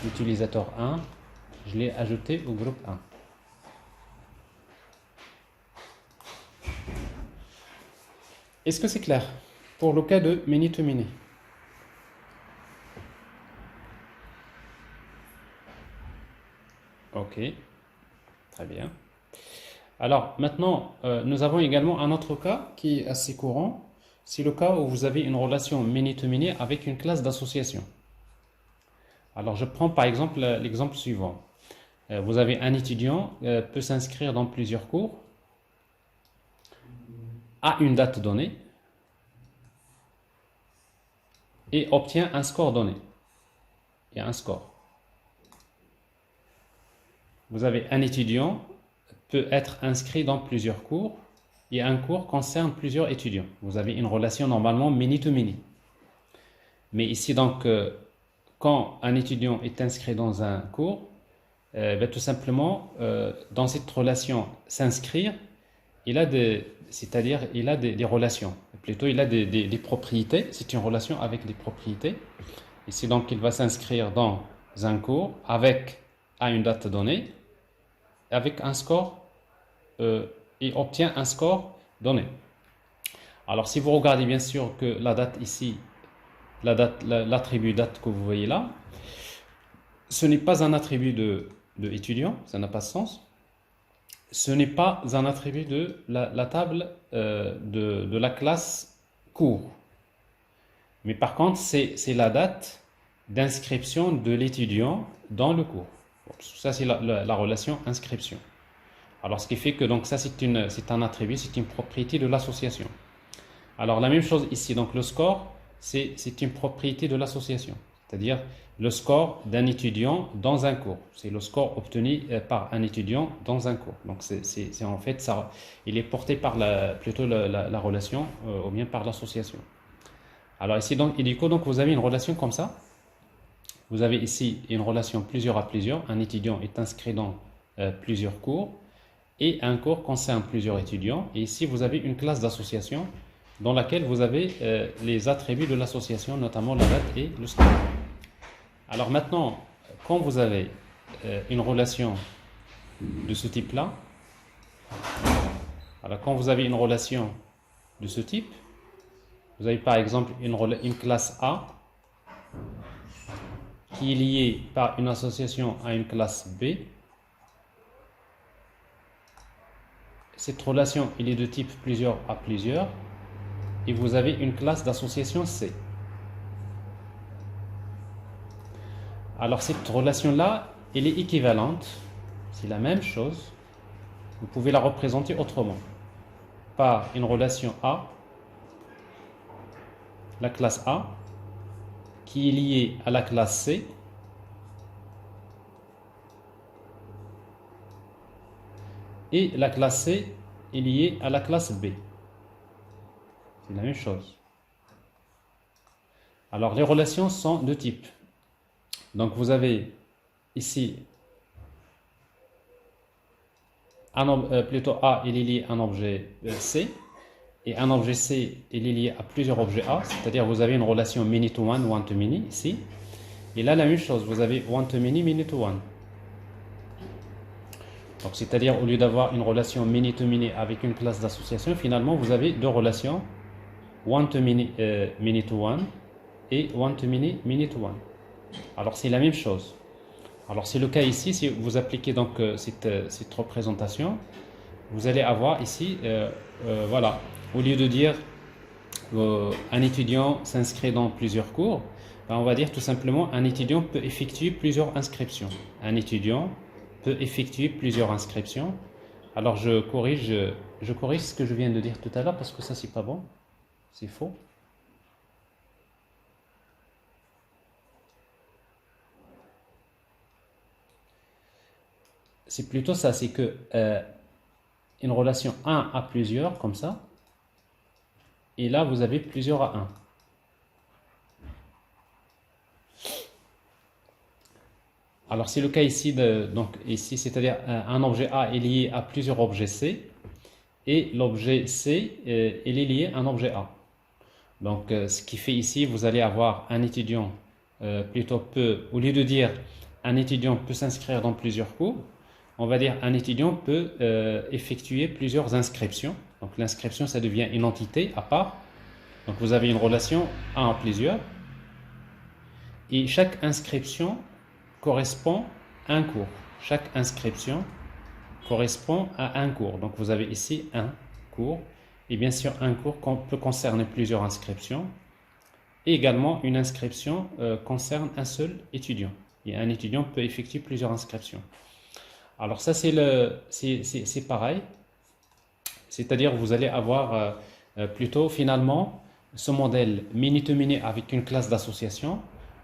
L'utilisateur 1, je l'ai ajouté au groupe 1. Est-ce que c'est clair pour le cas de many-to-many? Ok, très bien. Alors maintenant, nous avons également un autre cas qui est assez courant. C'est le cas où vous avez une relation many-to-many avec une classe d'association. Alors je prends par exemple l'exemple suivant. Vous avez un étudiant peut s'inscrire dans plusieurs cours à une date donnée et obtient un score donné. Il y a un score. Vous avez un étudiant peut être inscrit dans plusieurs cours et un cours concerne plusieurs étudiants. Vous avez une relation normalement many-to-many. Mais ici donc, quand un étudiant est inscrit dans un cours, tout simplement, dans cette relation s'inscrire, il a des relations. Plutôt, il a des propriétés. C'est une relation avec des propriétés. Ici, donc, il va s'inscrire dans un cours à une date donnée, avec un score, et obtient un score donné. Alors, si vous regardez bien sûr que la date ici, l'attribut date que vous voyez là, ce n'est pas un attribut de étudiant, ça n'a pas de sens. Ce n'est pas un attribut de la table de la classe cours. Mais par contre, c'est la date d'inscription de l'étudiant dans le cours. Ça, c'est la relation inscription. Alors, ce qui fait que donc ça, c'est un attribut, c'est une propriété de l'association. Alors, la même chose ici. Donc, le score, c'est une propriété de l'association. C'est-à-dire le score d'un étudiant dans un cours. C'est le score obtenu par un étudiant dans un cours. Donc, c'est en fait, ça, il est porté par plutôt la relation ou bien par l'association. Alors ici, donc, et du coup, donc, vous avez une relation comme ça. Vous avez ici une relation plusieurs à plusieurs. Un étudiant est inscrit dans plusieurs cours et un cours concerne plusieurs étudiants. Et ici, vous avez une classe d'association dans laquelle vous avez les attributs de l'association, notamment la date et le score. Alors maintenant, quand vous avez une relation de ce type-là, alors quand vous avez une relation de ce type, vous avez par exemple une classe A qui est liée par une association à une classe B. Cette relation, elle est de type plusieurs à plusieurs. Et vous avez une classe d'association C. Alors cette relation-là, elle est équivalente. C'est la même chose. Vous pouvez la représenter autrement. Par une relation A, la classe A, qui est liée à la classe C. Et la classe C est liée à la classe B. C'est la même chose. Alors, les relations sont de type. Donc, vous avez ici, plutôt A, il est lié à un objet C. Et un objet C, il est lié à plusieurs objets A. C'est-à-dire, vous avez une relation many-to-one, one-to-many ici. Et là, la même chose. Vous avez one-to-many, many-to-one. Donc, c'est-à-dire, au lieu d'avoir une relation many-to-many avec une classe d'association, finalement, vous avez deux relations, one-to-many, many-to-one et one-to-many, many-to-one. Alors, c'est la même chose. Alors, c'est le cas ici, si vous appliquez donc cette représentation, vous allez avoir ici, voilà, au lieu de dire un étudiant s'inscrit dans plusieurs cours, ben, on va dire tout simplement un étudiant peut effectuer plusieurs inscriptions. Un étudiant peut effectuer plusieurs inscriptions. Alors je corrige ce que je viens de dire tout à l'heure parce que ça c'est pas bon, c'est faux. C'est plutôt ça, c'est que une relation 1 à plusieurs comme ça, et là vous avez plusieurs à 1. Alors c'est le cas ici, donc ici, c'est-à-dire un objet A est lié à plusieurs objets C, et l'objet C il est lié à un objet A. Donc ce qui fait ici, vous allez avoir un étudiant plutôt peut, au lieu de dire un étudiant peut s'inscrire dans plusieurs cours, on va dire un étudiant peut effectuer plusieurs inscriptions. Donc l'inscription, ça devient une entité à part. Donc vous avez une relation 1 à plusieurs, et chaque inscription correspond à un cours. Chaque inscription correspond à un cours. Donc vous avez ici un cours. Et bien sûr, un cours peut concerner plusieurs inscriptions. Et également, une inscription concerne un seul étudiant. Et un étudiant peut effectuer plusieurs inscriptions. Alors ça, c'est pareil. C'est-à-dire vous allez avoir plutôt finalement ce modèle many-to-many avec une classe d'association.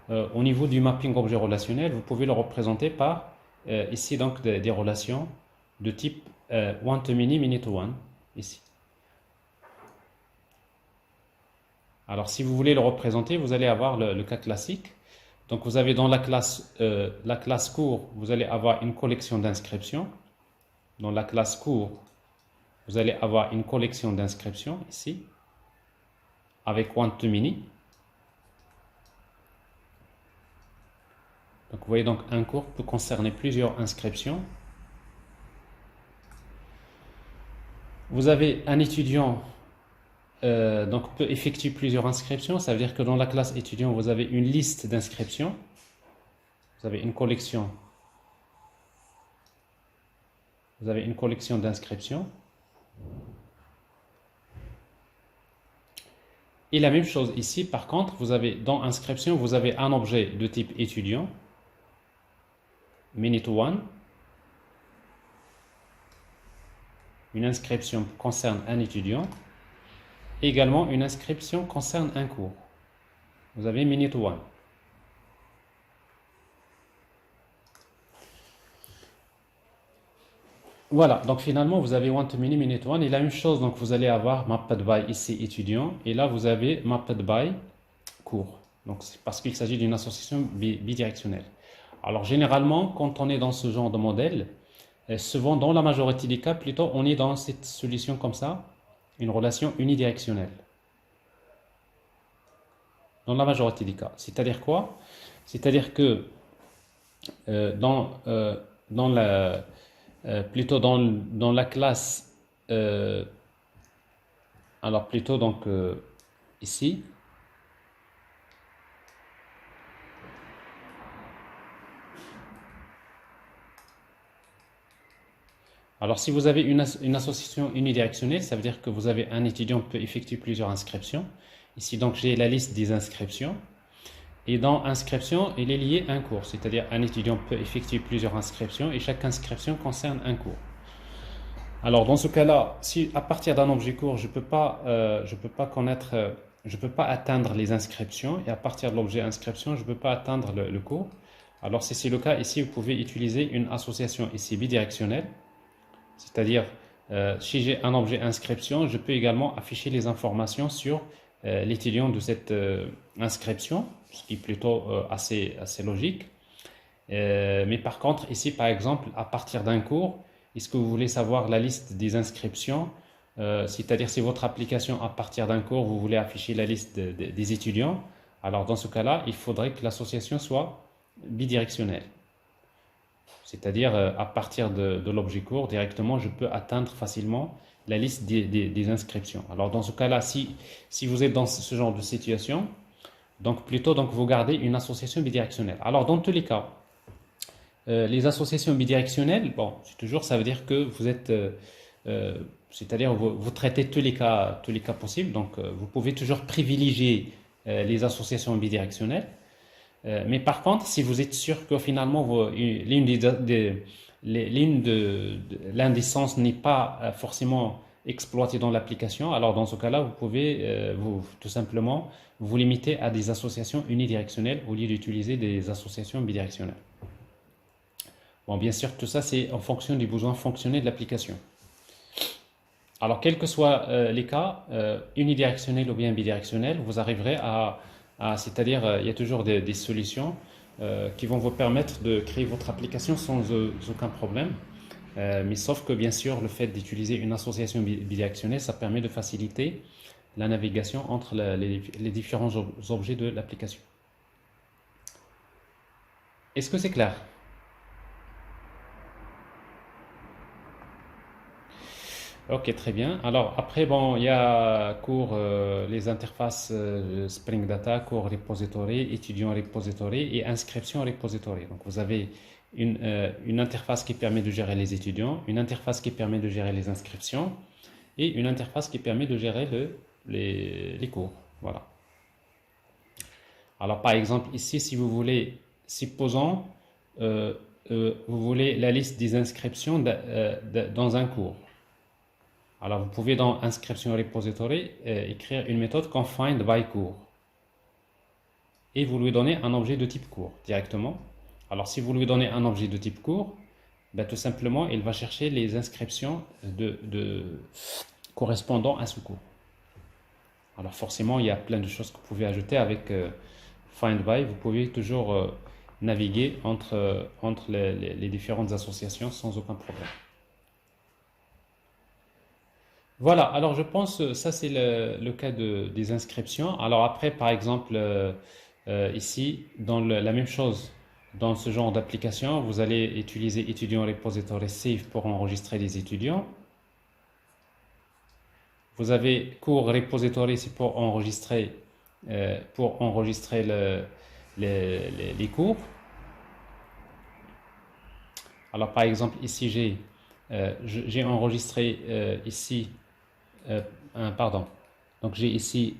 Au niveau du mapping objet relationnel, vous pouvez le représenter par ici donc des relations de type one-to-many, many-to-one, ici. Alors si vous voulez le représenter, vous allez avoir le cas classique. Donc vous avez dans la classe cours, vous allez avoir une collection d'inscriptions. Dans la classe cours, vous allez avoir une collection d'inscriptions ici, avec one-to-many. Donc vous voyez, donc un cours peut concerner plusieurs inscriptions. Vous avez un étudiant donc peut effectuer plusieurs inscriptions. Ça veut dire que dans la classe étudiant, vous avez une liste d'inscriptions. Vous avez une collection. Vous avez une collection d'inscriptions. Et la même chose ici, par contre, vous avez dans inscription, vous avez un objet de type étudiant. Many-to-one. Une inscription concerne un étudiant. Également, une inscription concerne un cours. Vous avez many-to-one. Voilà, donc finalement, vous avez one-to-many, many-to-one. Et la même chose, donc vous allez avoir mapped by ici étudiant. Et là, vous avez mapped by cours. Donc c'est parce qu'il s'agit d'une association bidirectionnelle. Alors généralement, quand on est dans ce genre de modèle, souvent dans la majorité des cas, plutôt on est dans cette solution comme ça, une relation unidirectionnelle. Dans la majorité des cas. C'est-à-dire quoi? C'est-à-dire que plutôt dans la classe, alors plutôt donc ici, alors si vous avez une association unidirectionnelle, ça veut dire que vous avez un étudiant qui peut effectuer plusieurs inscriptions. Ici donc j'ai la liste des inscriptions. Et dans inscription, il est lié à un cours, c'est-à-dire un étudiant peut effectuer plusieurs inscriptions et chaque inscription concerne un cours. Alors dans ce cas-là, si à partir d'un objet cours, je peux pas atteindre les inscriptions, et à partir de l'objet inscription, je ne peux pas atteindre le cours. Alors si c'est le cas ici, vous pouvez utiliser une association ici bidirectionnelle, c'est-à-dire si j'ai un objet inscription, je peux également afficher les informations sur l'étudiant de cette inscription, ce qui est plutôt assez logique. Mais par contre, ici, par exemple, à partir d'un cours, est-ce que vous voulez savoir la liste des inscriptions? C'est-à-dire, si votre application, à partir d'un cours, vous voulez afficher la liste des étudiants, alors dans ce cas-là, il faudrait que l'association soit bidirectionnelle. C'est-à-dire, à partir de l'objet cours, directement, je peux atteindre facilement la liste des inscriptions. Alors, dans ce cas-là, si vous êtes dans ce genre de situation, donc plutôt donc, vous gardez une association bidirectionnelle. Alors, dans tous les cas, les associations bidirectionnelles, bon, c'est toujours, ça veut dire que vous êtes, c'est-à-dire vous traitez tous les cas possibles. Donc, vous pouvez toujours privilégier les associations bidirectionnelles. Mais par contre, si vous êtes sûr que finalement l'un des sens n'est pas forcément exploité dans l'application, alors dans ce cas-là, vous pouvez tout simplement vous limiter à des associations unidirectionnelles au lieu d'utiliser des associations bidirectionnelles. Bon, bien sûr, tout ça, c'est en fonction du besoin fonctionnel de l'application. Alors, quels que soient les cas, unidirectionnels ou bien bidirectionnels, vous arriverez c'est-à-dire, il y a toujours des solutions qui vont vous permettre de créer votre application sans aucun problème. Mais sauf que, bien sûr, le fait d'utiliser une association bidirectionnelle, ça permet de faciliter la navigation entre les différents objets de l'application. Est-ce que c'est clair? Ok, très bien. Alors après, bon, il y a cours les interfaces Spring Data, cours repository, étudiant repository et inscription repository. Donc vous avez une interface qui permet de gérer les étudiants, une interface qui permet de gérer les inscriptions et une interface qui permet de gérer les cours. Voilà. Alors par exemple ici, si vous voulez, supposons vous voulez la liste des inscriptions dans un cours. Alors, vous pouvez dans inscription repository écrire une méthode comme find by cours et vous lui donnez un objet de type cours directement. Alors, si vous lui donnez un objet de type cours, ben, tout simplement, il va chercher les inscriptions correspondant à ce cours. Alors, forcément, il y a plein de choses que vous pouvez ajouter avec find by. Vous pouvez toujours naviguer entre les différentes associations sans aucun problème. Voilà, alors je pense ça c'est le cas des inscriptions. Alors après, par exemple, ici, dans la même chose, dans ce genre d'application, vous allez utiliser étudiant repository save pour enregistrer les étudiants. Vous avez cours repository, c'est pour enregistrer les cours. Alors par exemple, ici j'ai enregistré ici pardon. Donc j'ai ici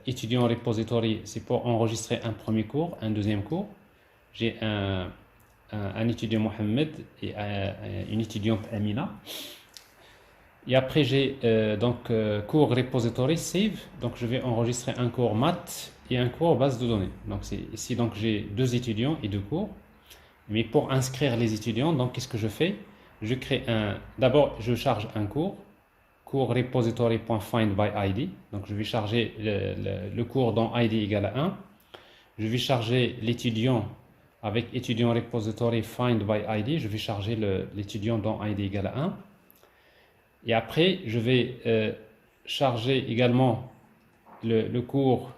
étudiant repository, c'est pour enregistrer un premier cours, un deuxième cours. J'ai un étudiant Mohamed et une étudiante Amina. Et après j'ai cours repository save. Donc je vais enregistrer un cours maths et un cours base de données. Donc c'est ici donc j'ai deux étudiants et deux cours. Mais pour inscrire les étudiants, donc qu'est-ce que je fais? Je crée d'abord je charge un cours repository.findById. Donc je vais charger le cours dont ID égale à 1. Je vais charger l'étudiant avec étudiant repository findById. Je vais charger l'étudiant dont ID égale à 1. Et après, je vais charger également le cours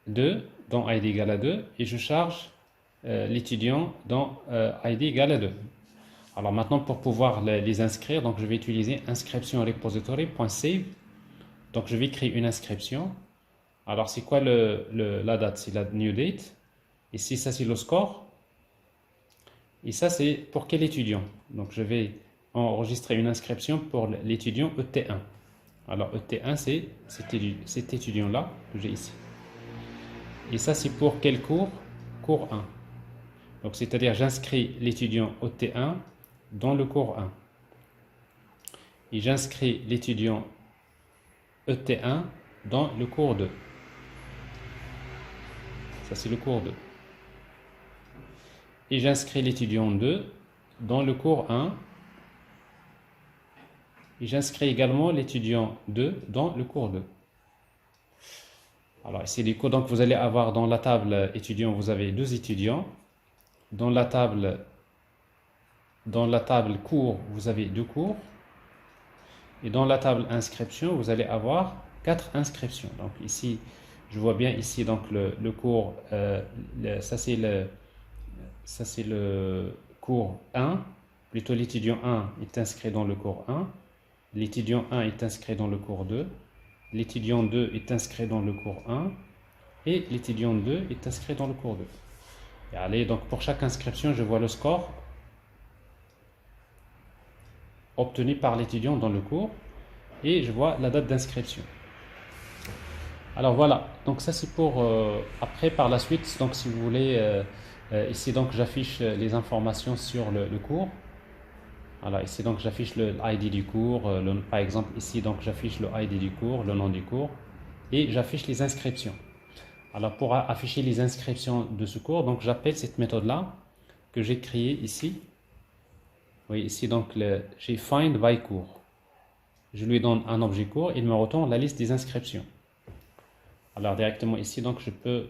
2 dont ID égale à 2. Et je charge l'étudiant dont ID égale à 2. Alors maintenant, pour pouvoir les inscrire, donc je vais utiliser inscription repository.save. Donc je vais créer une inscription. Alors c'est quoi la date? C'est la new date. Ici, ça c'est le score. Et ça c'est pour quel étudiant? Donc je vais enregistrer une inscription pour l'étudiant ET1. Alors ET1 c'est cet étudiant-là que j'ai ici. Et ça c'est pour quel cours? Cours 1. Donc c'est-à-dire j'inscris l'étudiant ET1 dans le cours 1. Et j'inscris l'étudiant ET1 dans le cours 2. Ça, c'est le cours 2. Et j'inscris l'étudiant 2 dans le cours 1. Et j'inscris également l'étudiant 2 dans le cours 2. Alors, ici, du coup, donc, vous allez avoir dans la table étudiant, vous avez deux étudiants. Dans la table cours, vous avez deux cours. Et dans la table inscription, vous allez avoir 4 inscriptions. Donc ici, je vois bien ici donc le cours, ça c'est le cours 1, plutôt l'étudiant 1 est inscrit dans le cours 1, l'étudiant 1 est inscrit dans le cours 2, l'étudiant 2 est inscrit dans le cours 1 et l'étudiant 2 est inscrit dans le cours 2. Et allez, donc pour chaque inscription, je vois le score obtenu par l'étudiant dans le cours et je vois la date d'inscription. Alors voilà, donc ça c'est pour après par la suite, donc si vous voulez, ici donc j'affiche les informations sur le cours. Alors ici donc j'affiche le ID du cours, par exemple ici donc j'affiche le ID du cours, le nom du cours et j'affiche les inscriptions. Alors pour afficher les inscriptions de ce cours, donc j'appelle cette méthode là que j'ai créée ici. Oui, ici donc j'ai find by cours. Je lui donne un objet cours, il me retourne la liste des inscriptions. Alors directement ici, donc je peux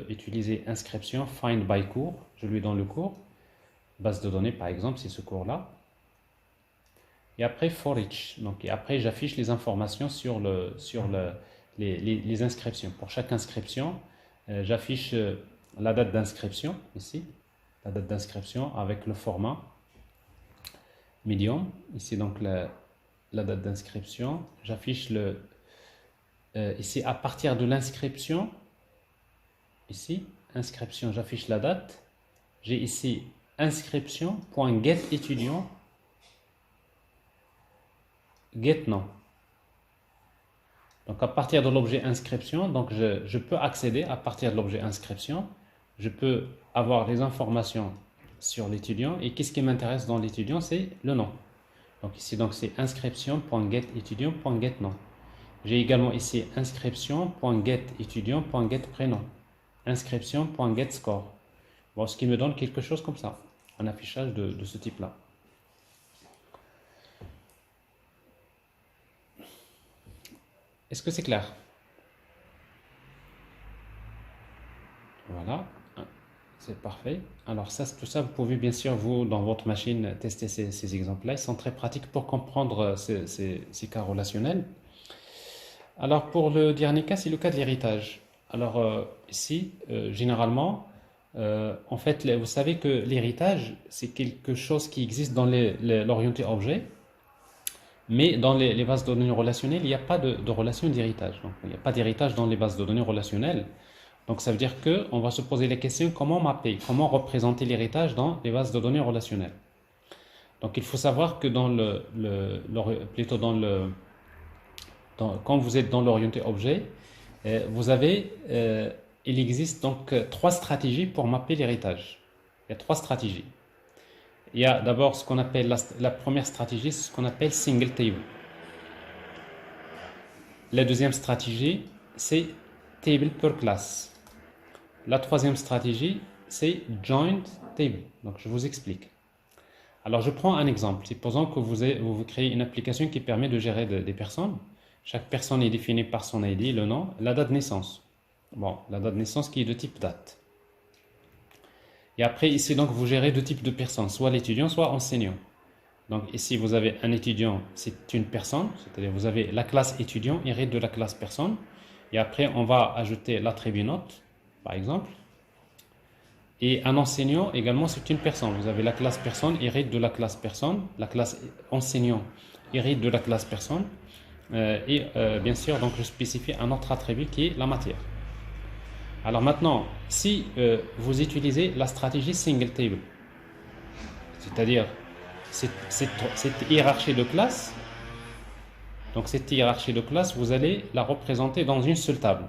utiliser inscription find by cours. Je lui donne le cours, base de données par exemple, c'est ce cours-là. Et après for each. Donc et après j'affiche les informations sur les inscriptions. Pour chaque inscription, j'affiche la date d'inscription ici, la date d'inscription avec le format medium. Ici donc la date d'inscription. J'affiche ici, à partir de l'inscription, ici, inscription, j'affiche la date. J'ai ici inscription.getEtudiant, getNom. Donc à partir de l'objet inscription, donc je peux accéder à partir de l'objet inscription. Je peux avoir les informations sur l'étudiant. Et qu'est-ce qui m'intéresse dans l'étudiant? C'est le nom. Donc ici, donc c'est inscription.getEtudiant.getNom. J'ai également ici inscription.getEtudiant.getPrénom, inscription.getScore. Bon, ce qui me donne quelque chose comme ça, un affichage de ce type-là. Est-ce que c'est clair? Voilà, c'est parfait. Alors ça, tout ça, vous pouvez bien sûr, vous, dans votre machine, tester ces exemples-là. Ils sont très pratiques pour comprendre ces cas relationnels. Alors pour le dernier cas, c'est le cas de l'héritage. Alors ici, généralement, en fait, vous savez que l'héritage, c'est quelque chose qui existe dans l'orienté objet, mais dans les bases de données relationnelles, il n'y a pas de relation d'héritage. Donc, il n'y a pas d'héritage dans les bases de données relationnelles. Donc ça veut dire qu'on va se poser la question comment mapper, comment représenter l'héritage dans les bases de données relationnelles. Donc il faut savoir que quand vous êtes dans l'orienté objet, il existe donc trois stratégies pour mapper l'héritage. Il y a trois stratégies. Il y a d'abord ce qu'on appelle la première stratégie, c'est ce qu'on appelle single table. La deuxième stratégie, c'est table per class. La troisième stratégie, c'est joint table. Donc je vous explique. Alors je prends un exemple. Supposons que vous créez une application qui permet de gérer des personnes. Chaque personne est définie par son ID, le nom, la date de naissance. Bon, la date de naissance qui est de type date. Et après, ici, donc, vous gérez deux types de personnes, soit l'étudiant, soit enseignant. Donc, ici, vous avez un étudiant, c'est une personne, c'est-à-dire vous avez la classe étudiant hérite de la classe personne. Et après, on va ajouter l'attribut note, par exemple. Et un enseignant, également, c'est une personne. Vous avez la classe personne hérite de la classe personne, la classe enseignant hérite de la classe personne. Bien sûr, donc je spécifie un autre attribut qui est la matière. Alors maintenant, si vous utilisez la stratégie single table, c'est-à-dire cette hiérarchie de classe, donc cette hiérarchie de classe, vous allez la représenter dans une seule table.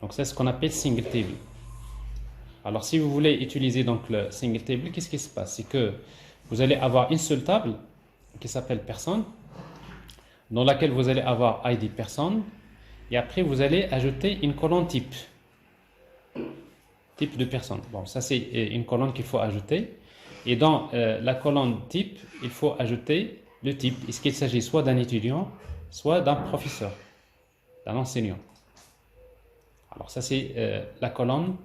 Donc c'est ce qu'on appelle single table. Alors si vous voulez utiliser donc le single table, qu'est-ce qui se passe? C'est que vous allez avoir une seule table qui s'appelle personne, dans laquelle vous allez avoir ID personne, et après vous allez ajouter une colonne type de personne. Bon, ça c'est une colonne qu'il faut ajouter, et dans la colonne type, il faut ajouter le type. Est-ce qu'il s'agit soit d'un étudiant, soit d'un professeur, d'un enseignant? Alors ça c'est la colonne,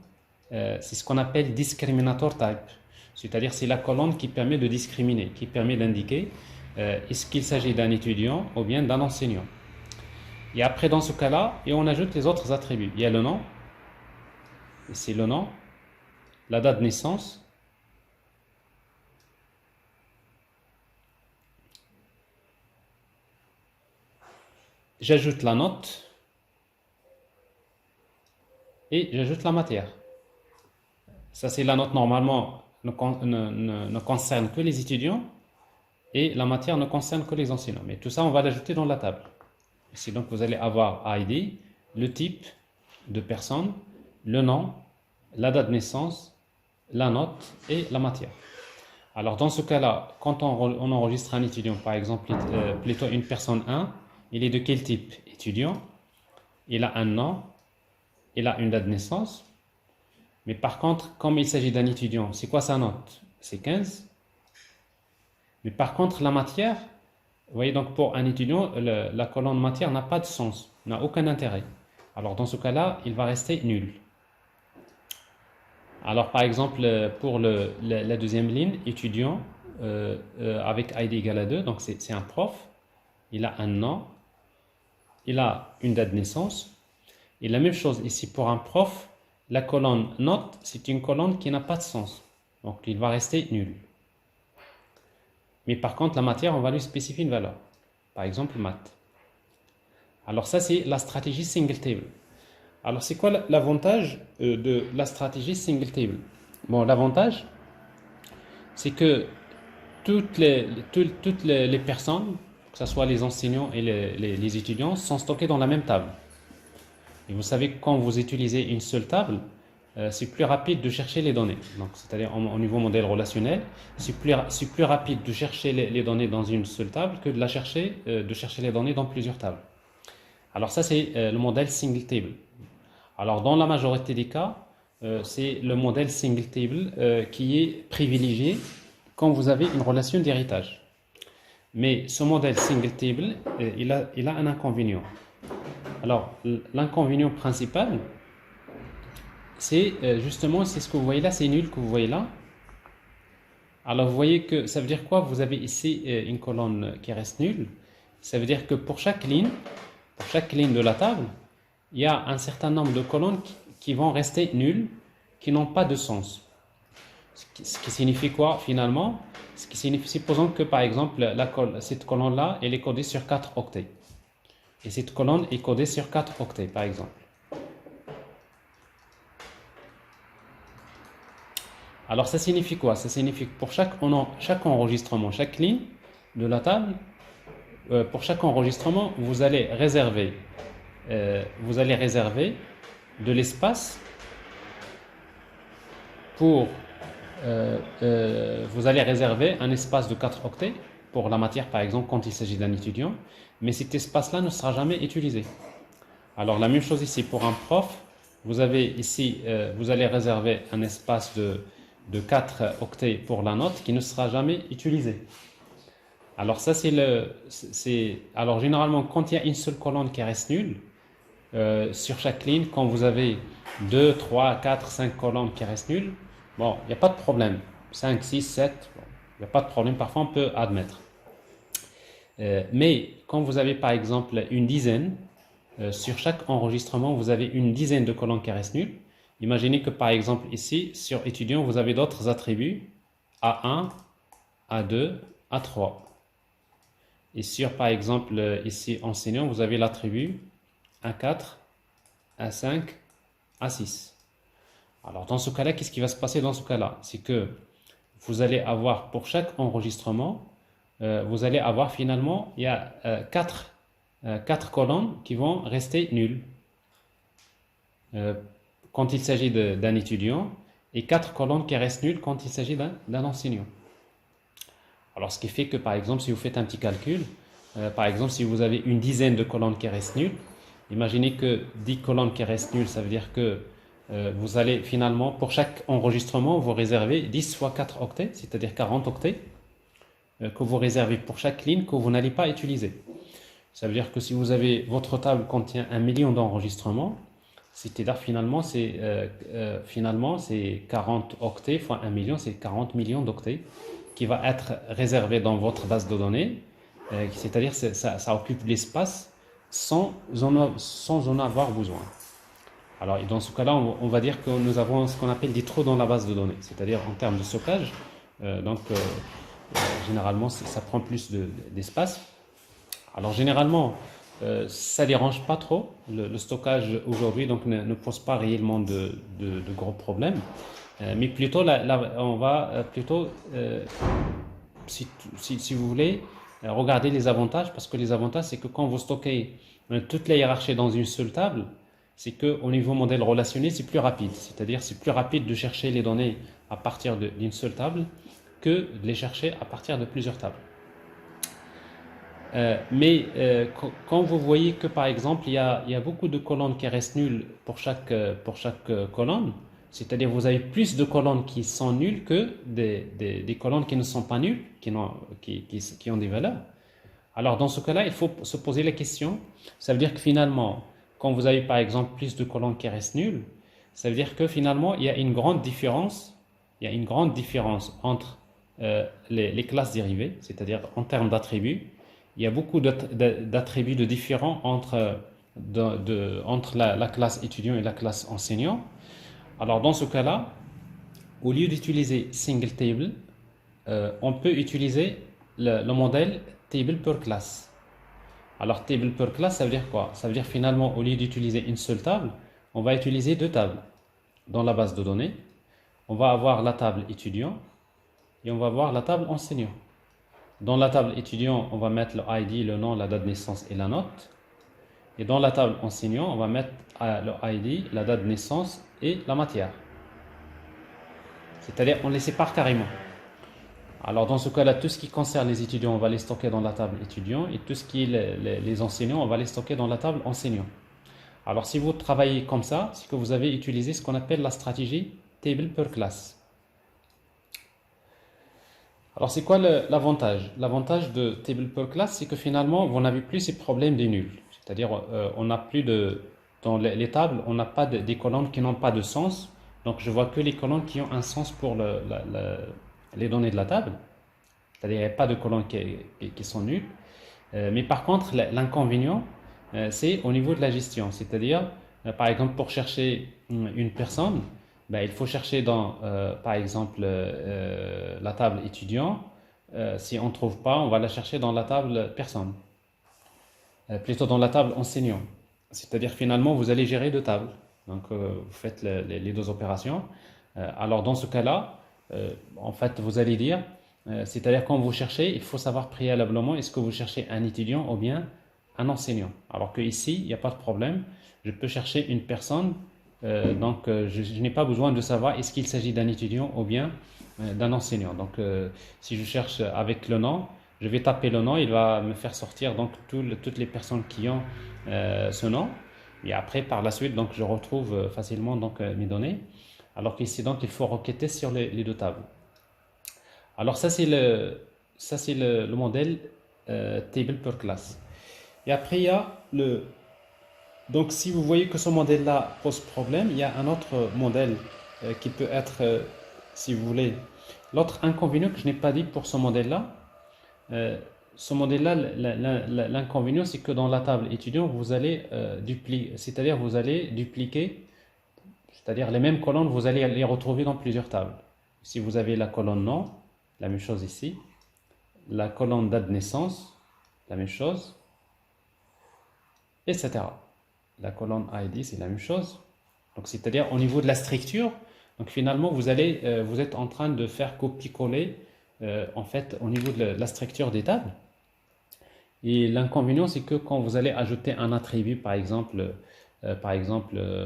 c'est ce qu'on appelle discriminator type, c'est-à-dire c'est la colonne qui permet de discriminer, qui permet d'indiquer est-ce qu'il s'agit d'un étudiant ou bien d'un enseignant. Et après, dans ce cas-là, on ajoute les autres attributs. Il y a le nom, c'est le nom, la date de naissance, j'ajoute la note et j'ajoute la matière. Ça, c'est la note normalement ne concerne que les étudiants et la matière ne concerne que les enseignants. Mais tout ça, on va l'ajouter dans la table. Ici, donc, vous allez avoir ID, le type de personne, le nom, la date de naissance, la note et la matière. Alors, dans ce cas-là, quand on enregistre un étudiant, par exemple, plutôt une personne 1, il est de quel type? Étudiant, il a un nom, il a une date de naissance. Mais par contre, comme il s'agit d'un étudiant, c'est quoi sa note? C'est 15. Mais par contre, la matière, vous voyez, donc pour un étudiant, la colonne matière n'a pas de sens, n'a aucun intérêt. Alors dans ce cas-là, il va rester nul. Alors par exemple, pour la deuxième ligne, étudiant avec ID égale à 2, donc c'est un prof, il a un nom, il a une date de naissance. Et la même chose ici pour un prof, la colonne note, c'est une colonne qui n'a pas de sens. Donc il va rester nul. Mais par contre, la matière, on va lui spécifier une valeur. Par exemple, maths. Alors ça, c'est la stratégie single table. Alors c'est quoi l'avantage de la stratégie single table? Bon, l'avantage, c'est que toutes les personnes, que ce soit les enseignants et les étudiants, sont stockées dans la même table. Et vous savez que quand vous utilisez une seule table, c'est plus rapide de chercher les données. Donc, c'est-à-dire au niveau modèle relationnel, c'est plus rapide de chercher les données dans une seule table que de chercher les données dans plusieurs tables. Alors ça, c'est le modèle single table. Alors dans la majorité des cas, c'est le modèle single table qui est privilégié quand vous avez une relation d'héritage. Mais ce modèle single table, il a un inconvénient. Alors, l'inconvénient principal, c'est justement, c'est ce que vous voyez là, c'est nul que vous voyez là. Alors, vous voyez que ça veut dire quoi? Vous avez ici une colonne qui reste nulle. Ça veut dire que pour chaque ligne de la table, il y a un certain nombre de colonnes qui vont rester nulles, qui n'ont pas de sens. Ce qui signifie quoi finalement? Ce qui signifie, supposons que par exemple, cette colonne-là, elle est codée sur 4 octets. Et cette colonne est codée sur 4 octets, par exemple. Alors, ça signifie quoi? Ça signifie que pour chaque enregistrement, chaque ligne de la table, pour chaque enregistrement, vous allez réserver de l'espace pour... vous allez réserver un espace de 4 octets pour la matière, par exemple, quand il s'agit d'un étudiant. Mais cet espace-là ne sera jamais utilisé. Alors la même chose ici pour un prof, vous avez ici, vous allez réserver un espace de 4 octets pour la note qui ne sera jamais utilisé. Alors ça alors généralement quand il y a une seule colonne qui reste nulle, sur chaque ligne, quand vous avez 2, 3, 4, 5 colonnes qui restent nulles, bon, il n'y a pas de problème. 5, 6, 7, bon, il n'y a pas de problème, parfois on peut admettre. Mais quand vous avez par exemple une dizaine, sur chaque enregistrement, vous avez une dizaine de colonnes qui restent nulles. Imaginez que par exemple ici, sur étudiant, vous avez d'autres attributs, A1, A2, A3. Et sur par exemple ici enseignant, vous avez l'attribut A4, A5, A6. Alors dans ce cas-là, qu'est-ce qui va se passer dans ce cas-là? C'est que vous allez avoir pour chaque enregistrement, vous allez avoir finalement, il y a 4 colonnes qui vont rester nulles quand il s'agit d'un étudiant et 4 colonnes qui restent nulles quand il s'agit d'un enseignant. Alors ce qui fait que par exemple si vous faites un petit calcul, par exemple si vous avez une dizaine de colonnes qui restent nulles, imaginez que 10 colonnes qui restent nulles, ça veut dire que vous allez finalement pour chaque enregistrement vous réserver 10 fois 4 octets, c'est-à-dire 40 octets que vous réservez pour chaque ligne que vous n'allez pas utiliser. Ça veut dire que si vous avez, votre table contient 1 million d'enregistrements, c'est-à-dire finalement c'est 40 octets fois 1 million, c'est 40 millions d'octets qui va être réservé dans votre base de données, c'est-à-dire ça occupe l'espace sans en avoir besoin. Alors dans ce cas-là, on va dire que nous avons ce qu'on appelle des trous dans la base de données, c'est-à-dire en termes de stockage, généralement ça prend plus d'espace. Alors généralement, ça dérange pas trop. Le stockage aujourd'hui donc ne pose pas réellement de gros problèmes. Mais plutôt, on va plutôt, si vous voulez, regarder les avantages, parce que les avantages, c'est que quand vous stockez toute la hiérarchie dans une seule table, c'est qu'au niveau modèle relationnel, c'est plus rapide. C'est-à-dire, c'est plus rapide de chercher les données à partir d'une seule table que de les chercher à partir de plusieurs tables. Mais quand vous voyez que par exemple il y a beaucoup de colonnes qui restent nulles pour chaque colonne, c'est-à-dire vous avez plus de colonnes qui sont nulles que des colonnes qui ne sont pas nulles, qui ont des valeurs. Alors dans ce cas-là, il faut se poser la question, ça veut dire que finalement, quand vous avez par exemple plus de colonnes qui restent nulles, ça veut dire que finalement il y a une grande différence, entre les classes dérivées, c'est-à-dire en termes d'attributs. Il y a beaucoup d'attributs de différents entre la classe étudiant et la classe enseignant. Alors dans ce cas-là, au lieu d'utiliser single table, on peut utiliser le modèle table per class. Alors table per class, ça veut dire quoi? Ça veut dire finalement, au lieu d'utiliser une seule table, on va utiliser deux tables dans la base de données. On va avoir la table étudiant et on va avoir la table enseignant. Dans la table étudiant, on va mettre le ID, le nom, la date de naissance et la note. Et dans la table enseignant, on va mettre le ID, la date de naissance et la matière. C'est-à-dire, on les sépare carrément. Alors, dans ce cas-là, tout ce qui concerne les étudiants, on va les stocker dans la table étudiant. Et tout ce qui est les enseignants, on va les stocker dans la table enseignant. Alors, si vous travaillez comme ça, c'est que vous avez utilisé ce qu'on appelle la stratégie table per class. Alors, c'est quoi l'avantage? L'avantage de table per class, c'est que finalement, vous n'avez plus ces problèmes des nuls. C'est-à-dire, on n'a plus dans les tables, on n'a pas des colonnes qui n'ont pas de sens. Donc, je vois que les colonnes qui ont un sens pour les données de la table. C'est-à-dire, il n'y a pas de colonnes qui sont nulles. Mais par contre, l'inconvénient, c'est au niveau de la gestion. C'est-à-dire, par exemple, pour chercher une personne, il faut chercher dans, par exemple, la table étudiant. Si on ne trouve pas, on va la chercher dans la table personne. Plutôt dans la table enseignant. C'est-à-dire, finalement, vous allez gérer deux tables. Donc, vous faites les deux opérations. Alors, dans ce cas-là, en fait, vous allez dire, c'est-à-dire, quand vous cherchez, il faut savoir préalablement, est-ce que vous cherchez un étudiant ou bien un enseignant. Alors qu'ici, il n'y a pas de problème. Je peux chercher une personne. Donc, je n'ai pas besoin de savoir est-ce qu'il s'agit d'un étudiant ou bien d'un enseignant. Donc, si je cherche avec le nom, je vais taper le nom, il va me faire sortir donc toutes les personnes qui ont ce nom. Et après, par la suite, donc, je retrouve facilement donc, mes données. Alors qu'ici, donc, il faut requêter sur les deux tables. Alors, ça, c'est le modèle table per class. Et après, il y a Donc, si vous voyez que ce modèle-là pose problème, il y a un autre modèle qui peut être, si vous voulez, l'autre inconvénient que je n'ai pas dit pour ce modèle-là. L'inconvénient, c'est que dans la table étudiant, vous allez dupliquer, c'est-à-dire vous allez dupliquer, c'est-à-dire les mêmes colonnes, vous allez les retrouver dans plusieurs tables. Si vous avez la colonne nom, la même chose ici. La colonne date de naissance, la même chose, etc. La colonne ID, c'est la même chose. Donc, c'est-à-dire au niveau de la structure, donc finalement, vous êtes en train de faire copier-coller en fait au niveau de la structure des tables. Et l'inconvénient, c'est que quand vous allez ajouter un attribut, par exemple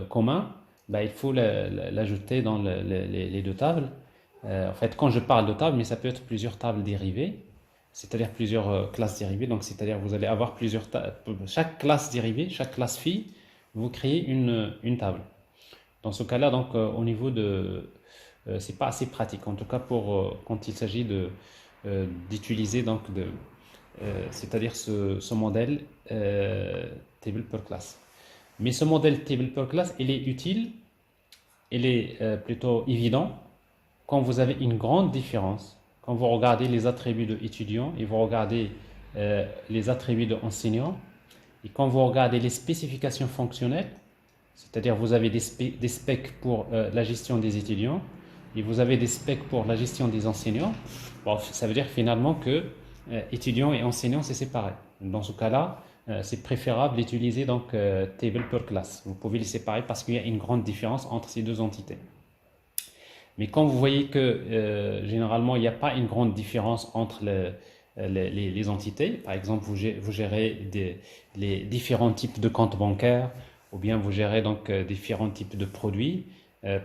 commun, il faut l'ajouter dans les deux tables. En fait, quand je parle de table, mais ça peut être plusieurs tables dérivées, c'est-à-dire plusieurs classes dérivées. Donc, c'est-à-dire vous allez avoir chaque classe dérivée, chaque classe phi, vous créez une table. Dans ce cas-là, donc au niveau c'est pas assez pratique, en tout cas pour quand il s'agit d'utiliser donc c'est-à-dire ce modèle table per class. Mais ce modèle table per class, il est utile, il est plutôt évident quand vous avez une grande différence. Quand vous regardez les attributs de étudiants et vous regardez les attributs de enseignants, et quand vous regardez les spécifications fonctionnelles, c'est-à-dire vous avez des specs pour la gestion des étudiants et vous avez des specs pour la gestion des enseignants, bon, ça veut dire finalement que étudiants et enseignants, c'est séparé. Dans ce cas-là, c'est préférable d'utiliser donc table per class. Vous pouvez les séparer parce qu'il y a une grande différence entre ces deux entités. Mais quand vous voyez que généralement il n'y a pas une grande différence entre les entités, par exemple vous gérez les différents types de comptes bancaires ou bien vous gérez donc différents types de produits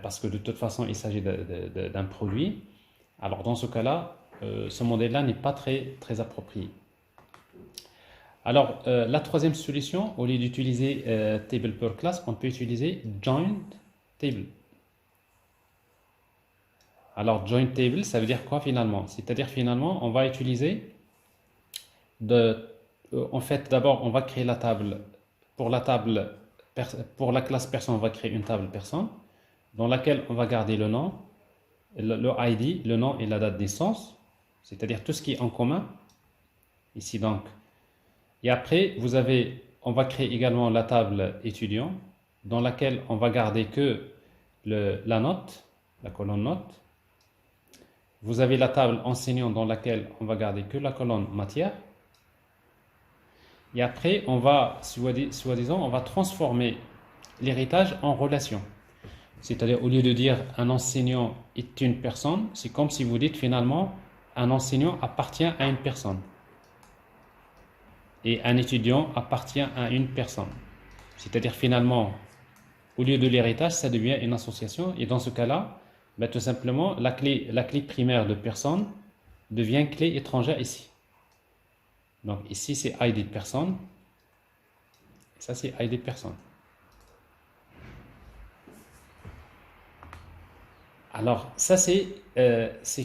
parce que de toute façon il s'agit d'un produit, alors dans ce cas-là, ce modèle-là n'est pas très approprié. Alors la troisième solution, au lieu d'utiliser table per class, on peut utiliser joint table. Alors, joint table, ça veut dire quoi finalement? C'est-à-dire finalement, on va utiliser en fait, d'abord, on va créer la table. Pour pour la classe personne, on va créer une table personne dans laquelle on va garder le nom, le ID, le nom et la date de naissance, c'est-à-dire tout ce qui est en commun. Ici donc. Et après, on va créer également la table étudiant dans laquelle on va garder que la note, la colonne note. Vous avez la table enseignant dans laquelle on va garder que la colonne matière. Et après, on va, soi-disant, on va transformer l'héritage en relation. C'est-à-dire, au lieu de dire un enseignant est une personne, c'est comme si vous dites finalement un enseignant appartient à une personne. Et un étudiant appartient à une personne. C'est-à-dire finalement, au lieu de l'héritage, ça devient une association. Et dans ce cas-là, ben, tout simplement, la clé primaire de personne devient clé étrangère ici. Donc ici, c'est ID de personne. Ça, c'est ID de personne. Alors, ça, c'est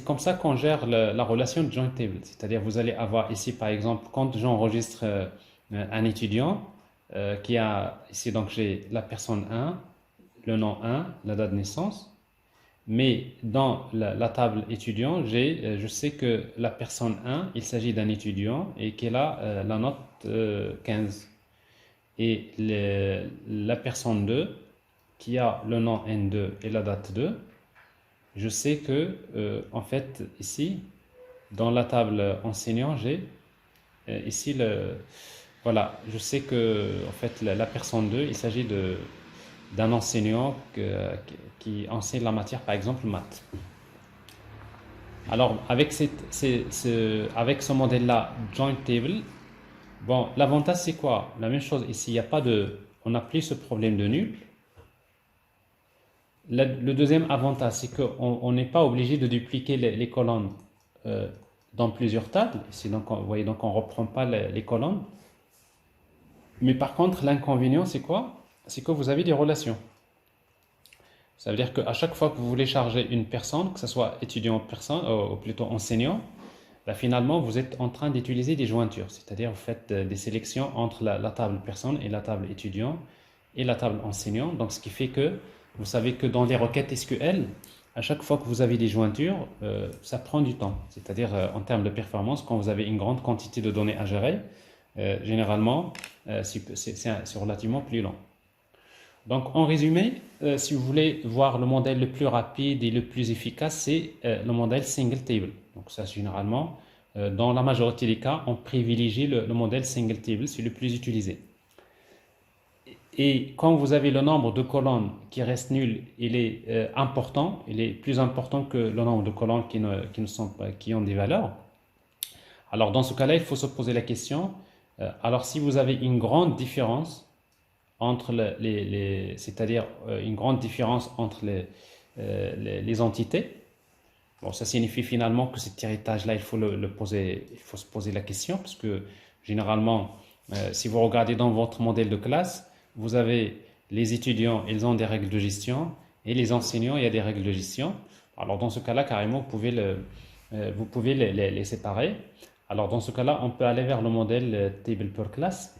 comme ça qu'on gère la relation de joint table. C'est-à-dire, vous allez avoir ici, par exemple, quand j'enregistre un étudiant qui a ici, donc j'ai la personne 1, le nom 1, la date de naissance. Mais dans la table étudiant, je sais que la personne 1, il s'agit d'un étudiant et qu'elle a la note 15. Et la personne 2, qui a le nom N2 et la date 2, je sais que, en fait, ici, dans la table enseignant, j'ai ici voilà, je sais que, en fait, la personne 2, il s'agit d'un enseignant qui enseigne la matière, par exemple, maths. Alors, avec ce modèle-là, joint table, bon, l'avantage, c'est quoi? La même chose ici, il n'y a pas on n'a plus ce problème de nul. Le deuxième avantage, c'est qu'on n'est pas obligé de dupliquer les colonnes dans plusieurs tables. Ici, donc, vous voyez, donc on ne reprend pas les colonnes. Mais par contre, l'inconvénient, c'est quoi? C'est que vous avez des relations. Ça veut dire qu'à chaque fois que vous voulez charger une personne, que ce soit étudiant ou plutôt enseignant, ben finalement, vous êtes en train d'utiliser des jointures. C'est-à-dire, vous faites des sélections entre la table personne et la table étudiant et la table enseignant. Donc, ce qui fait que vous savez que dans les requêtes SQL, à chaque fois que vous avez des jointures, ça prend du temps. C'est-à-dire, en termes de performance, quand vous avez une grande quantité de données à gérer, généralement, c'est relativement plus lent. Donc, en résumé, si vous voulez voir le modèle le plus rapide et le plus efficace, c'est le modèle single table. Donc, ça, généralement, dans la majorité des cas, on privilégie le modèle single table, c'est le plus utilisé. Et quand vous avez le nombre de colonnes qui reste nul, il est important, il est plus important que le nombre de colonnes qui ont des valeurs. Alors, dans ce cas-là, il faut se poser la question, alors si vous avez une grande différence entre c'est-à-dire une grande différence entre les entités. Bon, ça signifie finalement que cet héritage-là, il faut se poser la question, parce que généralement, si vous regardez dans votre modèle de classe, vous avez les étudiants, ils ont des règles de gestion, et les enseignants, il y a des règles de gestion. Alors dans ce cas-là, carrément, vous pouvez les séparer. Alors dans ce cas-là, on peut aller vers le modèle table per class.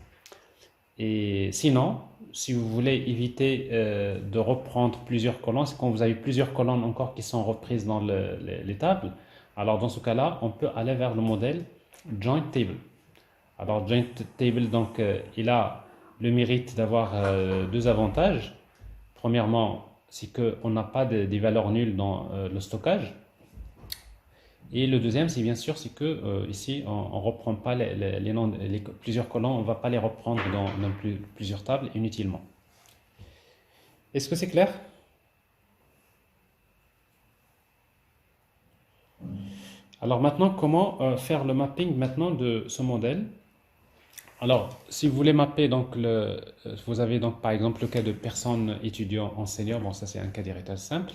Et sinon, si vous voulez éviter de reprendre plusieurs colonnes, c'est quand vous avez plusieurs colonnes encore qui sont reprises dans les tables, alors dans ce cas-là, on peut aller vers le modèle joint table. Alors joint table, donc, il a le mérite d'avoir deux avantages. Premièrement, c'est qu'on n'a pas des valeurs nulles dans le stockage. Et le deuxième, c'est bien sûr, c'est que ici, on ne reprend pas les noms, plusieurs colonnes, on ne va pas les reprendre dans plusieurs tables inutilement. Est-ce que c'est clair? Alors maintenant, comment faire le mapping maintenant de ce modèle? Alors, si vous voulez mapper, donc vous avez donc par exemple le cas de personne, étudiant, enseignant. Bon, ça c'est un cas d'héritage simple.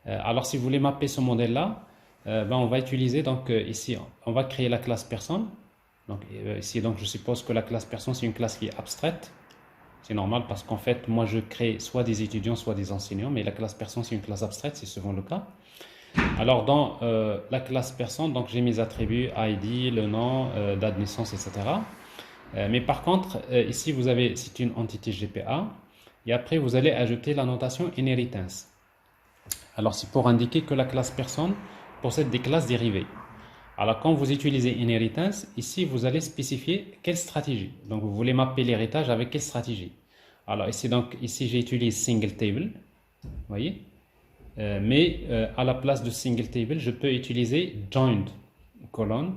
Alors, si vous voulez mapper ce modèle-là, ben, on va utiliser donc ici, on va créer la classe personne. Donc ici, donc je suppose que la classe personne c'est une classe qui est abstraite. C'est normal parce qu'en fait, moi je crée soit des étudiants, soit des enseignants, mais la classe personne c'est une classe abstraite, c'est souvent le cas. Alors dans la classe personne, donc j'ai mes attributs ID, le nom, date de naissance, etc. Mais par contre, ici vous avez, c'est une entité GPA, et après vous allez ajouter la notation inheritance. Alors c'est pour indiquer que la classe personne possède des classes dérivées. Alors quand vous utilisez inheritance, ici vous allez spécifier quelle stratégie. Donc vous voulez mapper l'héritage avec quelle stratégie. Alors ici j'utilise single table, vous voyez. Mais à la place de single table, je peux utiliser joined colonne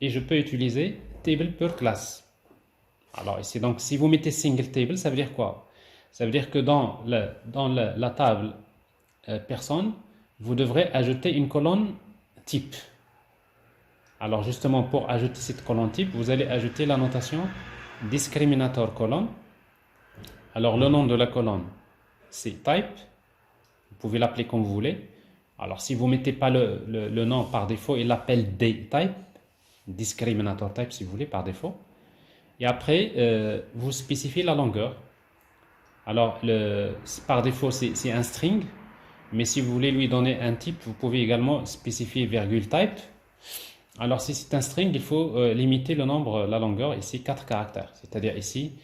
et je peux utiliser table per class. Alors ici, donc si vous mettez single table, ça veut dire quoi? Ça veut dire que dans la table personne, vous devrez ajouter une colonne type. Alors justement, pour ajouter cette colonne type, vous allez ajouter la notation discriminator colonne. Alors le nom de la colonne, c'est type. Vous pouvez l'appeler comme vous voulez. Alors si vous ne mettez pas le nom par défaut, il l'appelle type, discriminator type si vous voulez par défaut. Et après, vous spécifiez la longueur. Alors par défaut, c'est un string. Mais si vous voulez lui donner un type, vous pouvez également spécifier virgule type. Alors si c'est un string, il faut limiter le nombre, la longueur, ici 4 caractères. C'est-à-dire ici,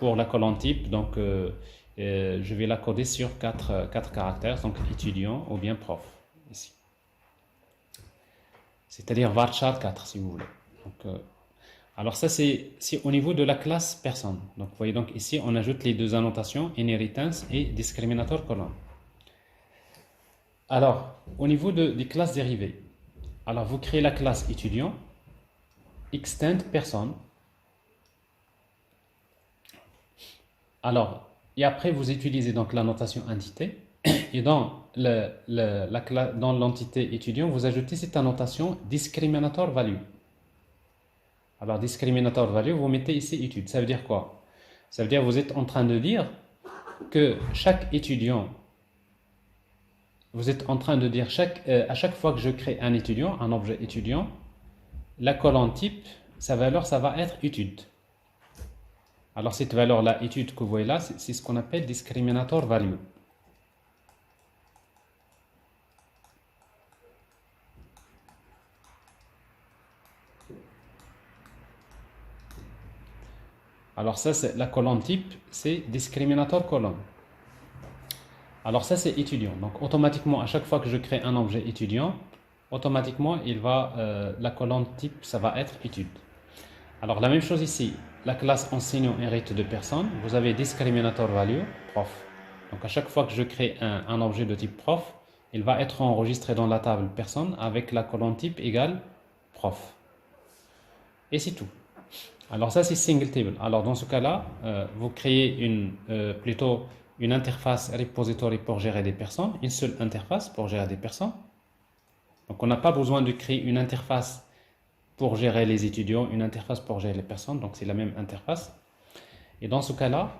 pour la colonne type, donc je vais la coder sur 4 caractères, donc étudiant ou bien prof, ici. C'est-à-dire varchar 4 si vous voulez. Donc, alors ça c'est au niveau de la classe personne. Donc vous voyez, donc ici on ajoute les deux annotations, inheritance et discriminator colonne. Alors, au niveau des classes dérivées, alors vous créez la classe étudiant, extend personne. Alors, et après vous utilisez donc la notation entité. Et dans l'entité étudiant, vous ajoutez cette annotation discriminator value. Alors, discriminator value, vous mettez ici étude. Ça veut dire quoi? Ça veut dire que vous êtes en train de dire que chaque étudiant, vous êtes en train de dire à chaque fois que je crée un étudiant, un objet étudiant, la colonne type, sa valeur, ça va être étude. Alors, cette valeur-là, étude que vous voyez là, c'est ce qu'on appelle discriminator value. Alors ça, c'est la colonne type, c'est discriminator colonne. Alors ça, c'est étudiant. Donc automatiquement, à chaque fois que je crée un objet étudiant, automatiquement, la colonne type, ça va être étude. Alors la même chose ici, la classe enseignant hérite de personne. Vous avez discriminator value, prof. Donc à chaque fois que je crée un objet de type prof, il va être enregistré dans la table personne avec la colonne type égale prof. Et c'est tout. Alors ça c'est single table. Alors dans ce cas-là, vous créez plutôt une interface repository pour gérer des personnes, une seule interface pour gérer des personnes. Donc on n'a pas besoin de créer une interface pour gérer les étudiants, une interface pour gérer les personnes, donc c'est la même interface. Et dans ce cas-là,